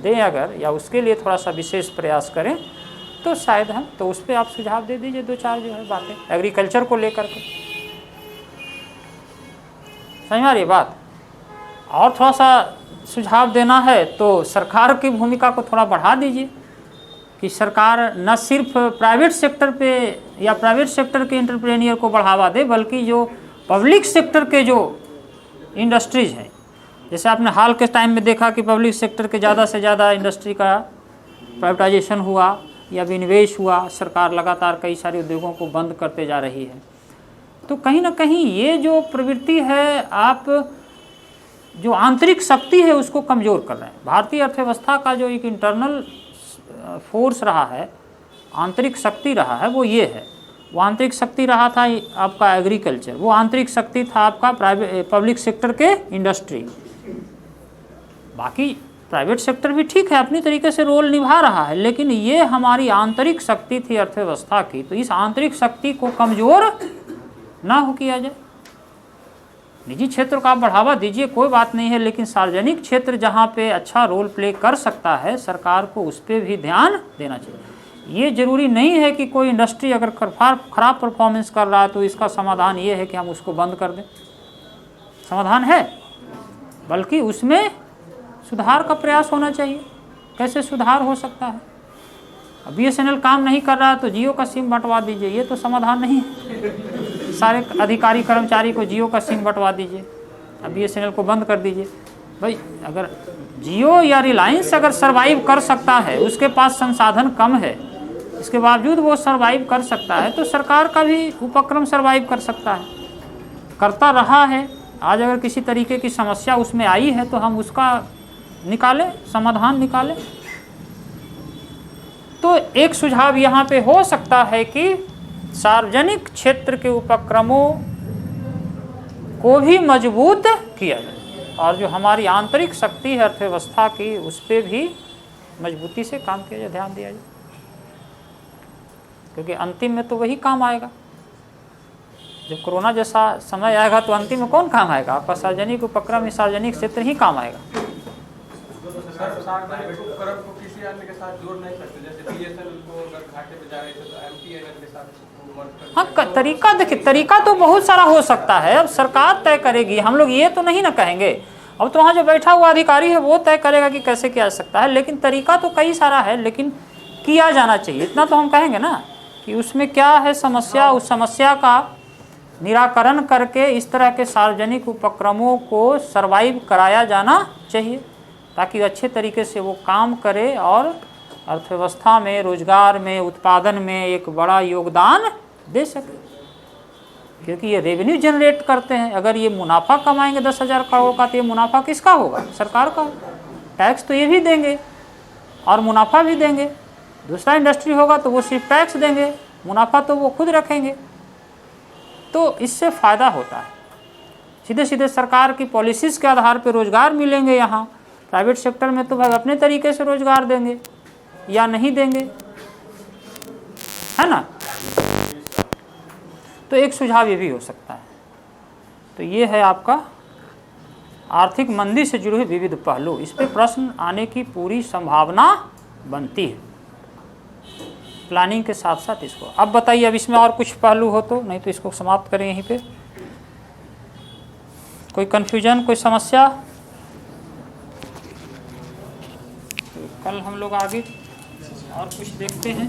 दें अगर, या उसके लिए थोड़ा सा विशेष प्रयास करें, तो शायद हम, तो उस पर आप सुझाव दे दीजिए 2-4 जो है बातें एग्रीकल्चर को लेकर के। समझ में आ रही बात? और थोड़ा सा सुझाव देना है तो सरकार की भूमिका को थोड़ा बढ़ा दीजिए, कि सरकार न सिर्फ प्राइवेट सेक्टर पे या प्राइवेट सेक्टर के एंटरप्रेन्योर को बढ़ावा दे, बल्कि जो पब्लिक सेक्टर के जो इंडस्ट्रीज़ हैं, जैसे आपने हाल के टाइम में देखा कि पब्लिक सेक्टर के ज़्यादा से ज़्यादा इंडस्ट्री का प्राइवेटाइजेशन हुआ या विनिवेश हुआ, सरकार लगातार कई सारे उद्योगों को बंद करते जा रही है। तो कहीं ना कहीं ये जो प्रवृत्ति है, आप जो आंतरिक शक्ति है उसको कमज़ोर कर रहे हैं। भारतीय अर्थव्यवस्था का जो एक इंटरनल फोर्स रहा है, आंतरिक शक्ति रहा है, वो ये है। वो आंतरिक शक्ति रहा था आपका एग्रीकल्चर, वो आंतरिक शक्ति था आपका प्राइवेट पब्लिक सेक्टर के इंडस्ट्री। बाकी प्राइवेट सेक्टर भी ठीक है, अपनी तरीके से रोल निभा रहा है, लेकिन ये हमारी आंतरिक शक्ति थी अर्थव्यवस्था की, तो इस आंतरिक शक्ति को कमज़ोर ना हो किया जाए। निजी क्षेत्र को आप बढ़ावा दीजिए, कोई बात नहीं है, लेकिन सार्वजनिक क्षेत्र जहाँ पे अच्छा रोल प्ले कर सकता है, सरकार को उस पर भी ध्यान देना चाहिए। ये ज़रूरी नहीं है कि कोई इंडस्ट्री अगर खराब परफॉर्मेंस कर रहा है तो इसका समाधान ये है कि हम उसको बंद कर दें, समाधान है, बल्कि उसमें सुधार का प्रयास होना चाहिए। कैसे सुधार हो सकता है? अब BSNL काम नहीं कर रहा है तो जियो का सिम बंटवा दीजिए, ये तो समाधान नहीं है। सारे अधिकारी कर्मचारी को जियो का सिम बंटवा दीजिए, अब BSNL को बंद कर दीजिए। भाई अगर जियो या रिलायंस अगर सरवाइव कर सकता है, उसके पास संसाधन कम है, इसके बावजूद वो सरवाइव कर सकता है, तो सरकार का भी उपक्रम सरवाइव कर सकता है, करता रहा है। आज अगर किसी तरीके की समस्या उसमें आई है तो हम उसका निकालें, समाधान निकालें। तो एक सुझाव यहाँ पे हो सकता है कि सार्वजनिक क्षेत्र के उपक्रमों को भी मजबूत किया जाए और जो हमारी आंतरिक शक्ति है अर्थव्यवस्था की, उस पर भी मजबूती से काम किया जाए, ध्यान दिया जाए, क्योंकि अंतिम में तो वही काम आएगा। जब कोरोना जैसा समय आएगा तो अंतिम में कौन काम आएगा? आपका सार्वजनिक उपक्रम, सार्वजनिक क्षेत्र ही काम आएगा। सार्वजनिक उपक्रम को किसी अन्य के साथ जोड़ नहीं सकते, जैसे BSNL को अगर घाटे में जा रहे थे तो MTNL के साथ। हाँ, तरीका देखिए, तरीका तो बहुत सारा हो सकता है, अब सरकार तय करेगी, हम लोग ये तो नहीं ना कहेंगे। अब तो वहाँ जो बैठा हुआ अधिकारी है वो तय करेगा कि कैसे किया जा सकता है, लेकिन तरीका तो कई सारा है, लेकिन किया जाना चाहिए, इतना तो हम कहेंगे ना कि उसमें क्या है समस्या, उस समस्या का निराकरण करके इस तरह के सार्वजनिक उपक्रमों को सर्वाइव कराया जाना चाहिए, ताकि अच्छे तरीके से वो काम करे और अर्थव्यवस्था में, रोजगार में, उत्पादन में एक बड़ा योगदान दे सके। क्योंकि ये रेवेन्यू जनरेट करते हैं, अगर ये मुनाफा कमाएंगे 10,000 करोड़ का, तो ये मुनाफा किसका होगा? सरकार का। टैक्स तो ये भी देंगे और मुनाफा भी देंगे। दूसरा इंडस्ट्री होगा तो वो सिर्फ टैक्स देंगे, मुनाफा तो वो खुद रखेंगे। तो इससे फ़ायदा होता है, सीधे सीधे सरकार की पॉलिसीज़ के आधार पर रोज़गार मिलेंगे। यहाँ प्राइवेट सेक्टर में तो भाई अपने तरीके से रोज़गार देंगे या नहीं देंगे, है ना। तो एक सुझाव ये भी हो सकता है। तो ये है आपका आर्थिक मंदी से जुड़े हुए विविध पहलू, इस पे प्रश्न आने की पूरी संभावना बनती है प्लानिंग के साथ साथ इसको। अब बताइए, अब इसमें और कुछ पहलू हो तो, नहीं तो इसको समाप्त करें यहीं पे। कोई कन्फ्यूजन, कोई समस्या? तो कल हम लोग आगे और कुछ देखते हैं।